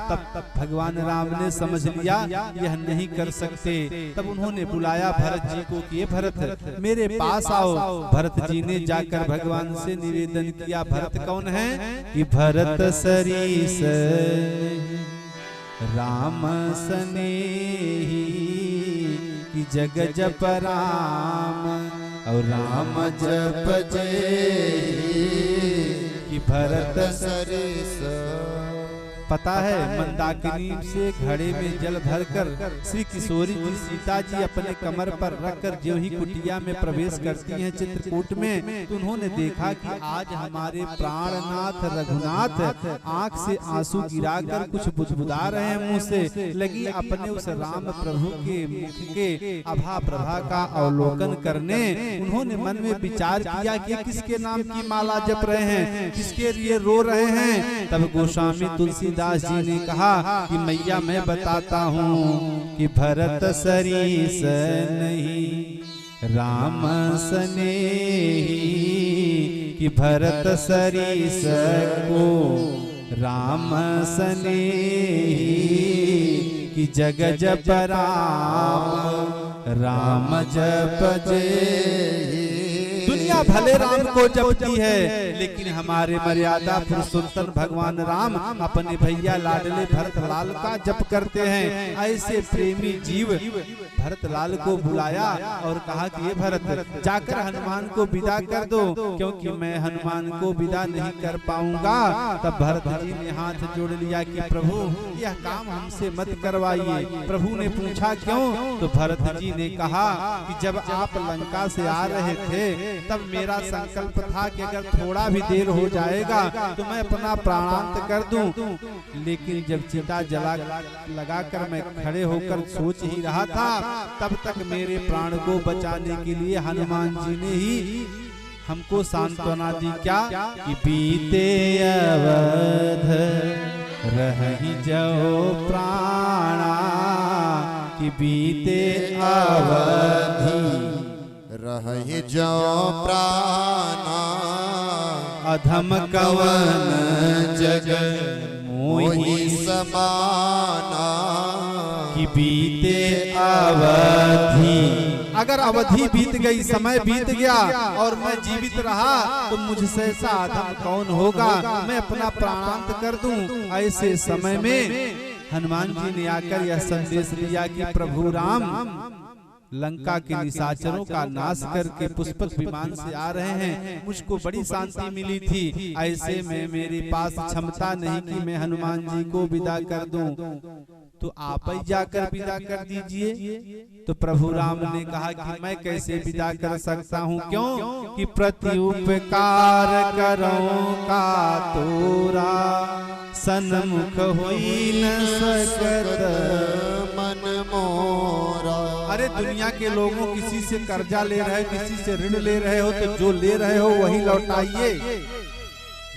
A: तब भगवान राम ने समझ लिया यह नहीं कर सकते। तब उन्होंने बुलाया भरत जी को कि भरत मेरे पास आओ। भरत जी ने जाकर भगवान से निवेदन किया। भरत कौन है? कि भरत सरीस राम सनेही, कि जग जप राम और राम जप जेहि, कि भरत सरीस। पता है मंदाकिनी से घड़े में जल भरकर श्री किशोरी जी सीता जी अपने कमर पर रखकर जो ही कुटिया में प्रवेश करती हैं चित्रकूट में, तो उन्होंने देखा कि आज हमारे प्राणनाथ रघुनाथ आंख से आंसू गिराकर कुछ बुदबुदा रहे हैं मुंह से। लगी अपने उस राम प्रभु के मुख के आभा प्रभा का अवलोकन करने। उन्होंने मन में विचार किया कि किसके नाम की माला जप रहे हैं, किसके लिए रो रहे हैं। तब गोस्वामी तुलसीदास जी ने कहा कि मैया मैं बताता हूँ कि भरत सरीस नहीं राम सनेही, कि भरत सरीस को राम सनेही, कि जग जप राम राम जप जेहि। दुनिया भले राम को जपती है, लेकिन हमारे मर्यादा पुरुषोत्तम भगवान राम अपने भैया लाडले भरतलाल का जप करते हैं। ऐसे प्रेमी जीव भरतलाल को बुलाया और कहा कि ये भरत जाकर हनुमान को विदा कर दो, क्योंकि मैं हनुमान को विदा नहीं कर पाऊंगा। तब भरत जी ने हाथ जोड़ लिया कि प्रभु यह काम हमसे मत करवाइए। प्रभु ने पूछा क्यों? तो भरत जी ने कहा कि जब आप लंका से आ रहे थे तब मेरा संकल्प था कि अगर थोड़ा भी देर हो जाएगा तो मैं अपना प्राणांत कर दूं, लेकिन जब चिता जला लगाकर मैं खड़े होकर सोच ही रहा था, तब तक मेरे प्राण को बचाने के लिए हनुमान जी ने ही हमको सांत्वना दी। क्या कि बीते अवध रहि जाओ प्राणा, कि बीते अवधि
C: रहि जाओ प्राणा,
A: अधम कवन
C: जग मोहि समाना,
A: कि बीते अवधि। अगर अवधि बीत गई, समय बीत गया और मैं जीवित रहा तो मुझसे ऐसा अधम कौन होगा, मैं अपना प्राणांत कर दूं। ऐसे समय में हनुमान जी ने आकर यह संदेश दिया कि प्रभु राम लंका के निशाचरों का नाश करके पुष्पक विमान से आ रहे हैं। मुझको बड़ी शांति मिली थी। ऐसे में मेरे पास क्षमता नहीं कि मैं हनुमान जी को विदा कर दूं, तो आप ही जाकर विदा कर दीजिए। तो प्रभु राम ने कहा कि मैं कैसे विदा कर सकता हूँ? क्यों? कि प्रति उपकार करो का तोरा, सन्मुख होई न सकत
C: मन मोरा।
A: अरे दुनिया के लोगों किसी से कर्जा ले रहे, किसी से ऋण ले रहे हो, तो जो ले रहे हो वही लौटाइए।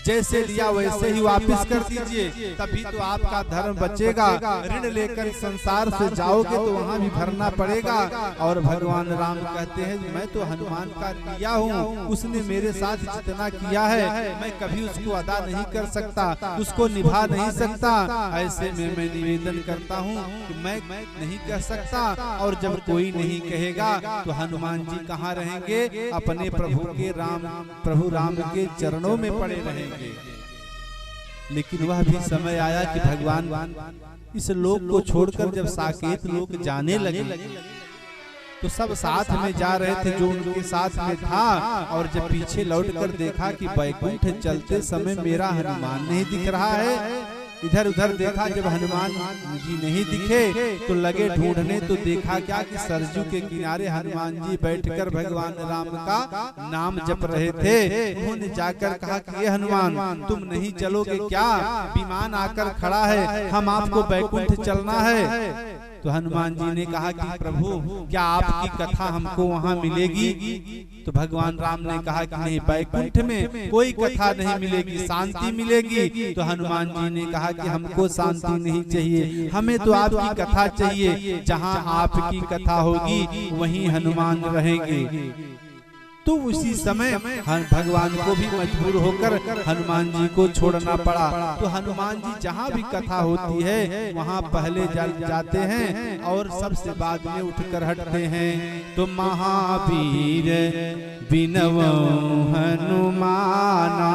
A: जैसे लिया वैसे ही वापस कर दीजिए, तभी तो आपका धर्म बचेगा। ऋण लेकर संसार से जाओगे तो वहाँ भी भरना पड़ेगा। और भगवान राम कहते हैं मैं तो हनुमान का किया हूँ, उसने मेरे साथ जितना किया है मैं कभी उसको अदा नहीं कर सकता, उसको निभा नहीं सकता। ऐसे में मैं निवेदन करता हूँ कि मैं नहीं कह सकता। और जब कोई नहीं कहेगा तो हनुमान जी कहाँ रहेंगे? अपने प्रभु राम के चरणों में पड़े रहेंगे। लेकिन वह भी समय आया कि भगवान इस लोक को छोड़कर जब साकेत लोक जाने लगे तो सब साथ में जा रहे थे जो उनके साथ में था, और जब पीछे लौटकर देखा कि बैकुंठ चलते समय मेरा हनुमान नहीं दिख रहा है। इधर उधर देखा, जब हनुमान जी नहीं दिखे तो लगे ढूंढने, तो देखा क्या कि सरजू के किनारे हनुमान जी बैठकर भगवान राम का नाम जप रहे थे। उन्होंने जाकर कहा कि ये हनुमान तुम नहीं चलोगे क्या? विमान आकर खड़ा है, हम आपको बैकुंठ चलना है। तो हनुमान जी ने कहा कि प्रभु क्या आपकी कथा हमको वहाँ मिलेगी? तो भगवान राम ने कहा कि नहीं, बैकुंठ में कोई कथा नहीं मिलेगी, शांति मिलेगी। तो हनुमान जी ने कहा कि हमको शांति नहीं चाहिए, हमें तो आपकी कथा चाहिए। जहाँ आपकी कथा होगी वहीं हनुमान रहेंगे। तो उसी समय भगवान को भी मजबूर होकर हनुमान जी को छोड़ना पड़ा। तो हनुमान जी जहाँ भी कथा होती है वहाँ पहले जाते हैं और सबसे बाद में उठकर हटते हैं। तो महावीर बिनव हनुमाना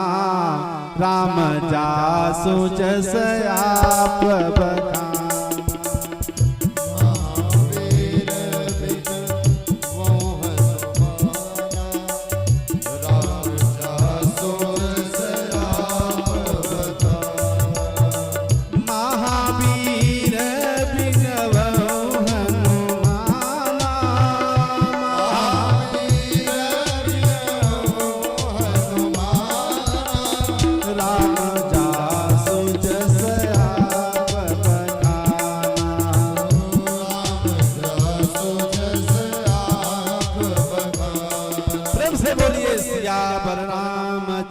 A: राम जासु जस आप बखान।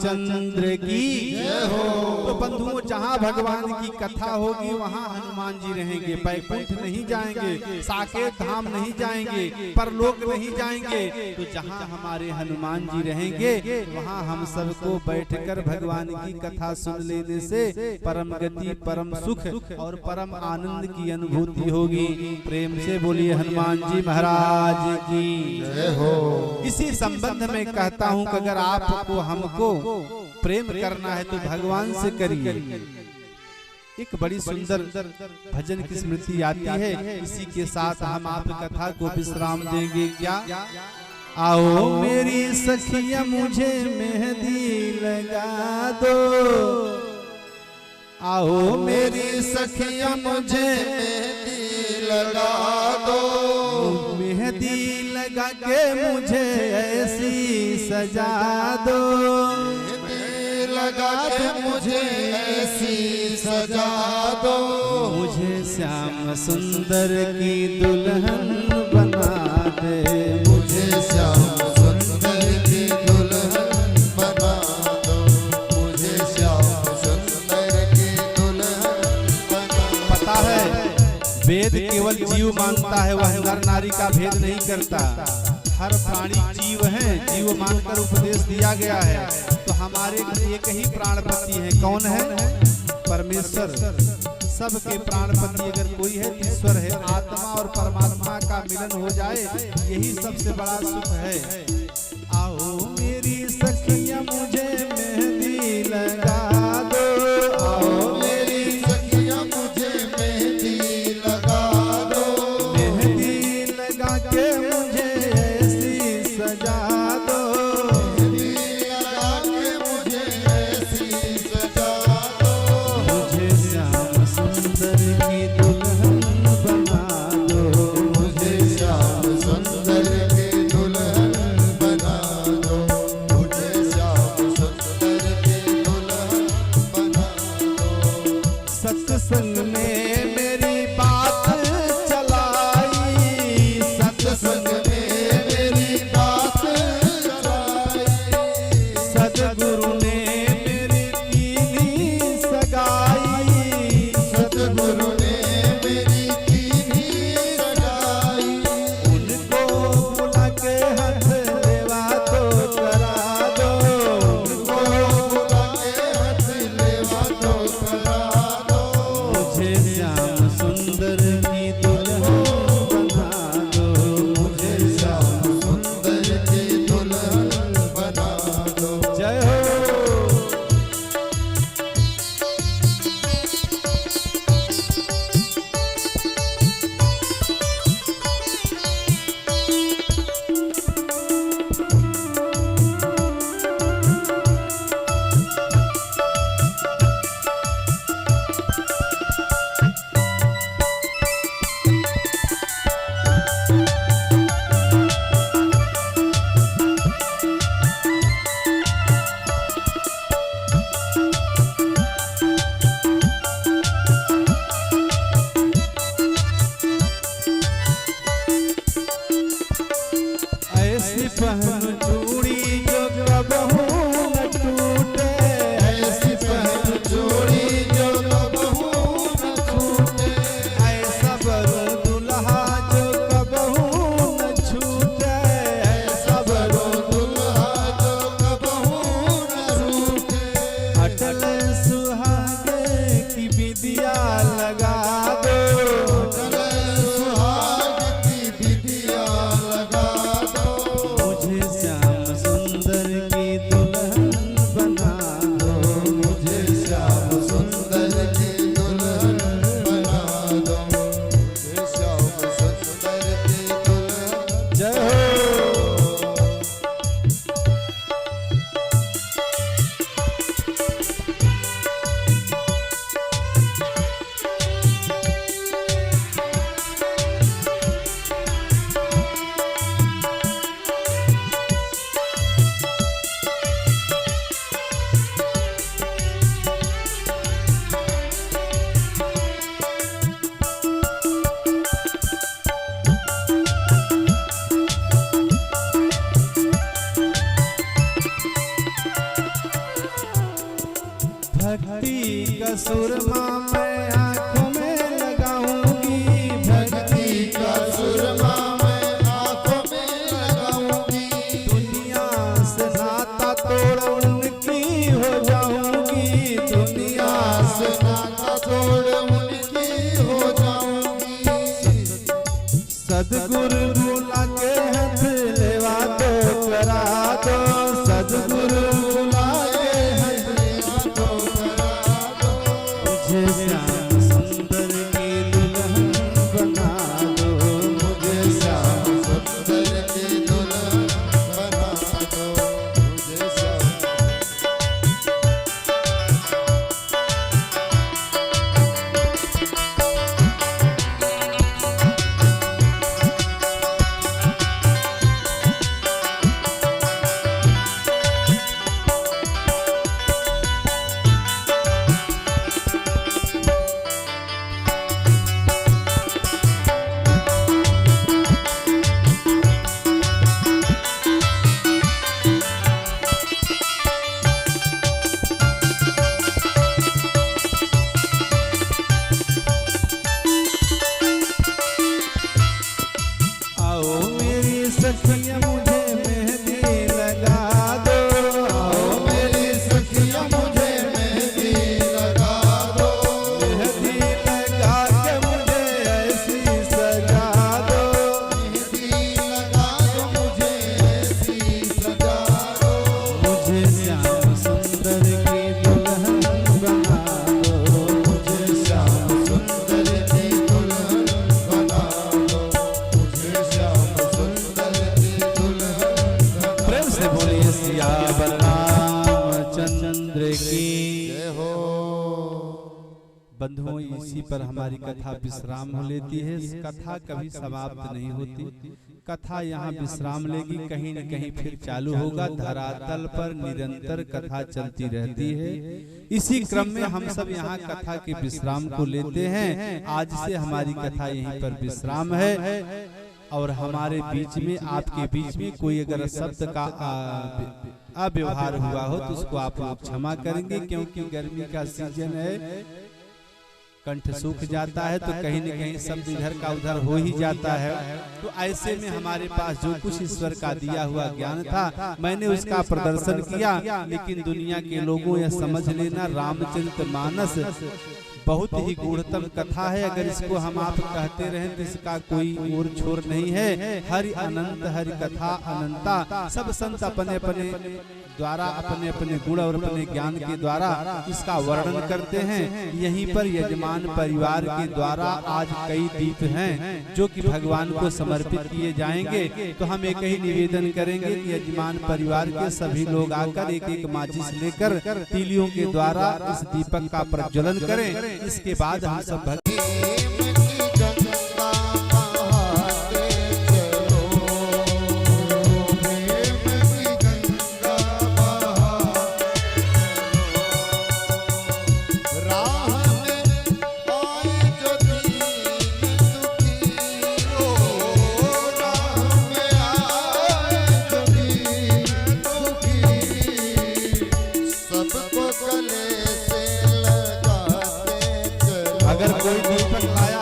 A: चंद्र की जय हो। तो बंधुओं, जहाँ भगवान की कथा होगी वहाँ हनुमान जी रहेंगे। बैकुंठ नहीं जाएंगे, साकेत धाम नहीं जाएंगे, परलोक नहीं जाएंगे। तो जहाँ हमारे हनुमान जी रहेंगे वहाँ हम सबको बैठकर भगवान की कथा सुन लेने से परम गति, परम सुख और परम आनंद की अनुभूति होगी। प्रेम से बोलिए हनुमान जी महाराज की जय हो। इसी संबंध में कहता हूँ कि अगर आपको हमको प्रेम करना है तो भगवान से करिए। एक बड़ी सुंदर भजन की स्मृति आती है, इसी के साथ हम आप कथा को विश्राम देंगे। क्या? आओ मेरी सखिया मुझे मेहंदी लगा दो, आओ मेरी सखिया मुझे मेहंदी लगा दो, मेहंदी लगा के मुझे ऐसी सजा दो,
C: लगा के मुझे ऐसी सजा दो,
A: मुझे श्याम सुंदर की दुल्हन बना दे,
C: मुझे श्याम सुंदर की दुल्हन बना दो, मुझे श्याम सुंदर की दुल्हन बना दो।
A: पता है वेद केवल जीव मानता है, वह नर नारी का भेद नहीं करता। हर प्राणी जीव है, जीव मानकर उपदेश दिया गया है। तो हमारे एक ही प्राणपति है, कौन है? परमेश्वर। सबके प्राणपति अगर कोई है ईश्वर है। आत्मा और परमात्मा का मिलन हो जाए यही सबसे बड़ा सुख है। आओ मेरी सखिया मुझे मेहंदी लगा दो, आओ
C: मेरी सखिया मुझे मेहंदी लगा दो,
A: मेहंदी लगा के मुझे ऐसी सजा दो,
C: मेहंदी लगा के मुझे ऐसी सजा दो,
A: मुझे श्याम सुंदर की दुल्हन बना दो,
C: मुझे श्याम सुंदर की दुल्हन बना दो, मुझे श्याम सुंदर
A: सुरमा मैं आंखों में लगाऊंगी,
C: भक्ति का सुरमा मैं आंखों में लगाऊंगी,
A: दुनिया से नाता तोड़ उनकी हो जाऊंगी, दुनिया
C: से नाता तोड़ उनकी हो जाऊंगी।
A: सदगुरु बुला के हाथ लेवा दो करा दो, सदगुरु बुला के हाथ लेवा दो करा दो, मुझे श्याम सुंदर की दुल्हन बना दो, मुझे श्याम
C: सुंदर की दुल्हन बना दो, मुझे श्याम।
A: आओ मेरी सखिया मुझे मेहंदी लगा दो, आओ
C: मेरी सखिया मुझे मेहंदी लगा दो,
A: मेहंदी लगा के मुझे ऐसी सजा दो,
C: मेहंदी लगा दो मुझे ऐसी सजा दो,
A: मुझे श्याम सुंदर की दुल्हन बना दो,
C: मुझे श्याम सुंदर की दुल्हन बना दो, मुझे श्याम सुंदर की दुल्हन बना दो।
A: प्रेम से बोलिए सियावर रामचंद्र की
C: जय हो।
A: बंधुओं, इसी पर हमारी कथा विश्राम हो लेती है। कथा कभी समाप्त नहीं होती, कथा यहाँ विश्राम लेगी, कहीं न कहीं फिर चालू होगा। धरातल पर निरंतर कथा चलती रहती है। इसी क्रम में हम सब यहाँ कथा के विश्राम को लेते हैं। आज से हमारी कथा यहीं पर विश्राम है और हमारे बीच में, आपके बीच में कोई अगर शब्द का अव्यवहार हुआ हो तो उसको आप लोग क्षमा करेंगे, क्योंकि गर्मी का सीजन है, कंठ सूख जाता है तो कहीं न कहीं शब्द इधर का उधर हो ही जाता है। तो ऐसे में हमारे पास जो कुछ ईश्वर का दिया हुआ ज्ञान था, मैंने उसका प्रदर्शन किया। लेकिन दुनिया के लोगों यह समझ लेना, रामचरितमानस बहुत ही गूढ़तम कथा है। अगर इसको हम आप कहते रहें तो इसका कोई और छोर नहीं है। हरि अनंत, हरि कथा अनंता। सब संत अपने अपने द्वारा, अपने अपने गुण और अपने ज्ञान के द्वारा इसका वर्णन करते हैं। यहीं पर यजमान परिवार के द्वारा आज कई दीप हैं जो कि भगवान को समर्पित किए जाएंगे। तो हम एक ही निवेदन करेंगे कि यजमान परिवार के सभी लोग आकर एक एक माचिस लेकर तीलियों के द्वारा इस दीपक का प्रज्वलन करें। इसके बाद हम सब भक्ति अगर कोई दीपक लाया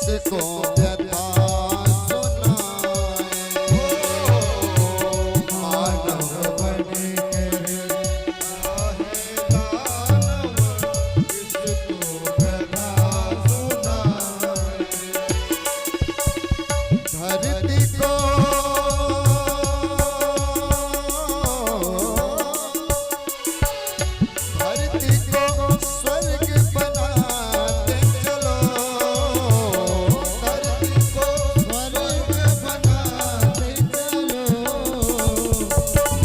C: किसको व्यथा सुनाए। मानव बन के राहे दानव, किसको व्यथा सुनाए। धरती को स्वर्ग बनाते चलो, धरती को स्वर्ग बनाते चलो।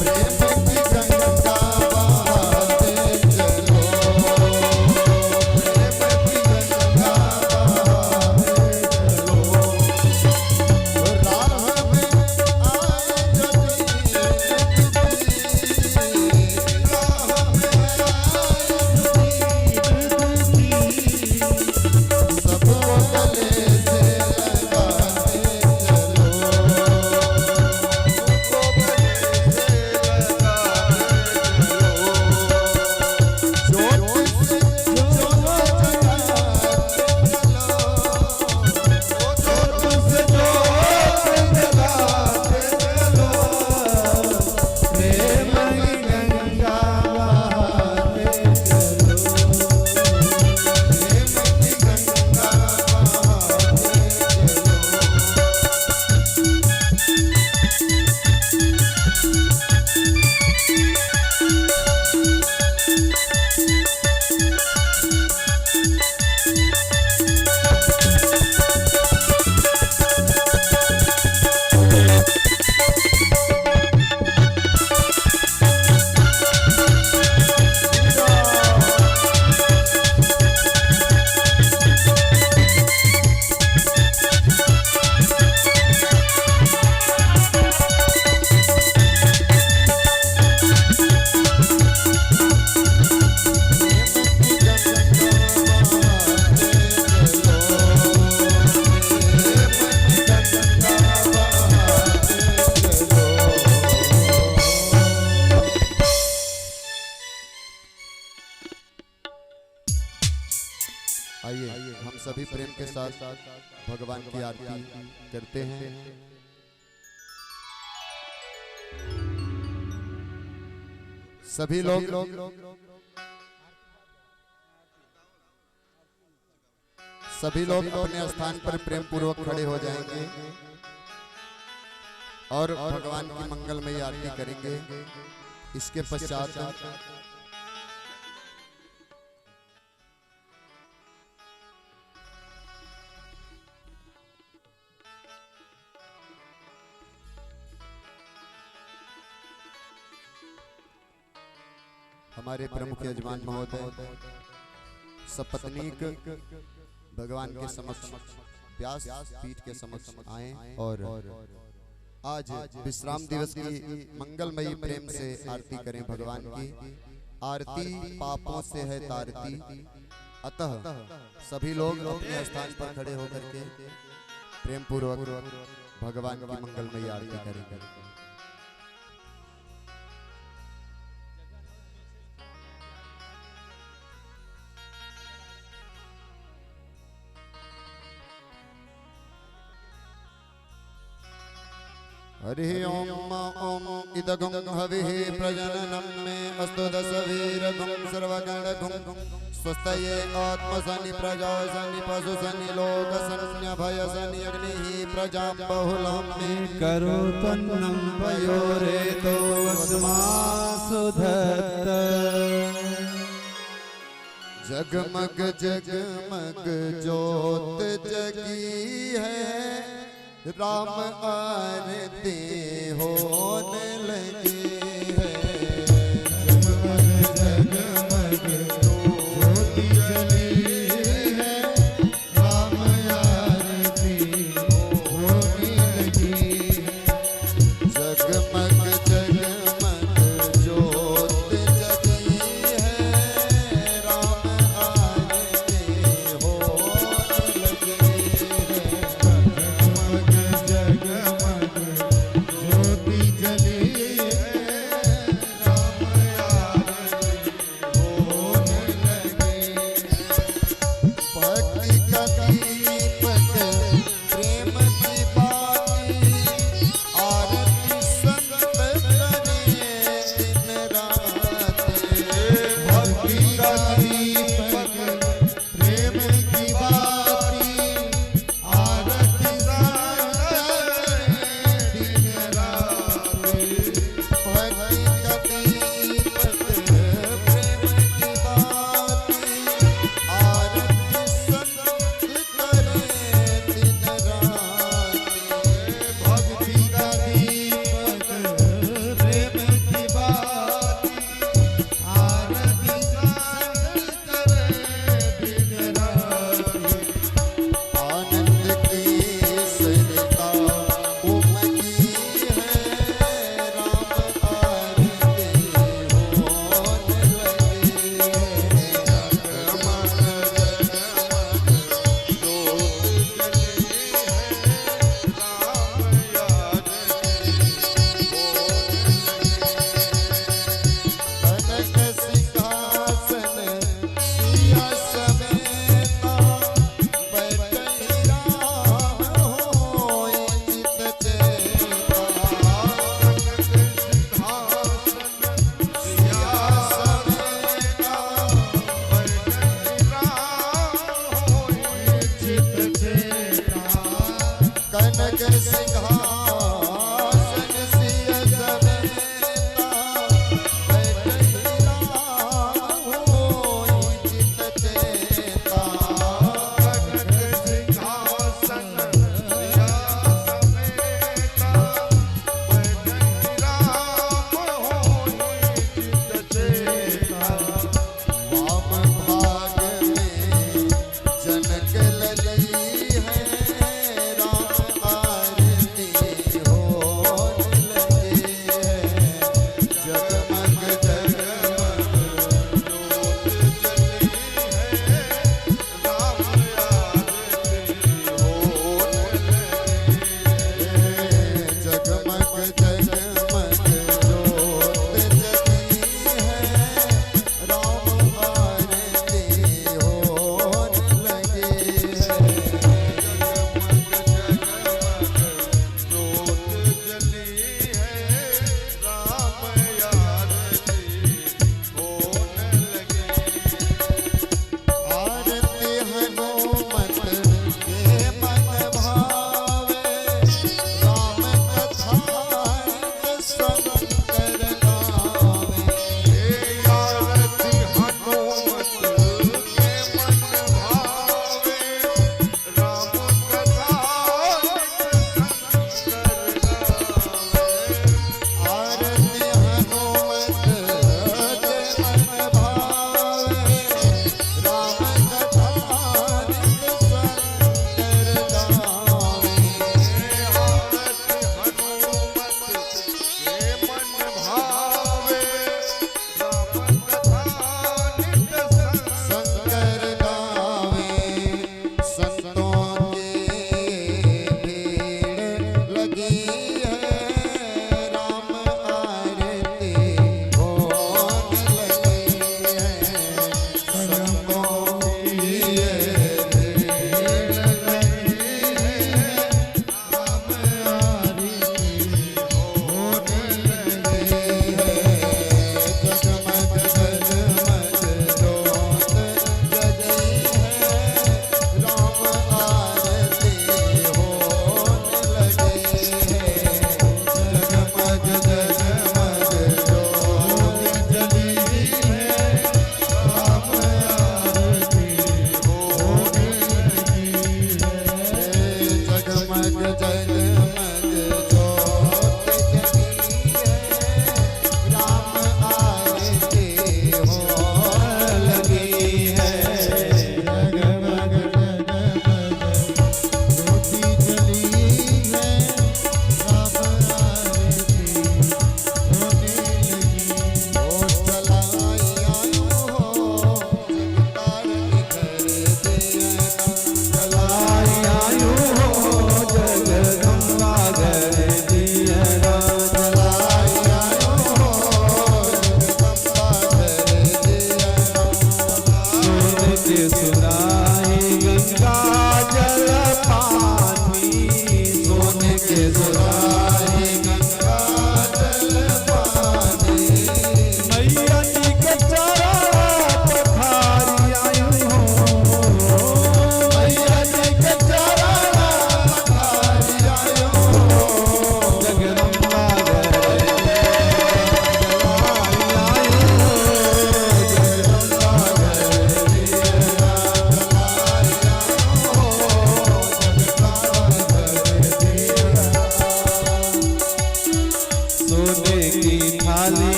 C: प्रेम की गंगा बहाते चलो, प्रेम की गंगा बहाते चलो। राह में आए जो दीन दुखी, राह में सबको गले से लगाते चलो, सबको गले से लगाते चलो। जोत से जोत जलाते चलो, जोत से जोत जलाते चलो। प्रेम की गंगा बहाते चलो, प्रेम की गंगा बहाते आइए हम सभी प्रेम के साथ भगवान की आरती करते हैं। सभी लोग अपने स्थान पर प्रेम पूर्वक खड़े हो जाएंगे और भगवान की मंगलमयी आरती करेंगे। इसके पश्चात हमारे प्रमुख यजमान महोदय सपत्नीक भगवान के समक्ष व्यास पीठ के समक्ष आए और आज विश्राम दिवस की मंगलमयी प्रेम से आरती करें। भगवान की आरती पापों से है तारती, अतः सभी लोग अपने स्थान पर खड़े होकर के प्रेम पूर्वक भगवान की मंगलमयी आरती करेंगे। हरि ओम ओम इदगं हविः प्रजननं मे अस्तु दशवीरगं सर्वगणगं स्वस्तये आत्मसनि प्रजासनि पशुसनि लोकसन्यभयसनि अग्निः प्रजां बहुलं मे
B: करोतन्नं वयोरेतो वस्मासु धत्त।
C: जगमग जगमग ज्योत जगी है, राम आरती होने लगी।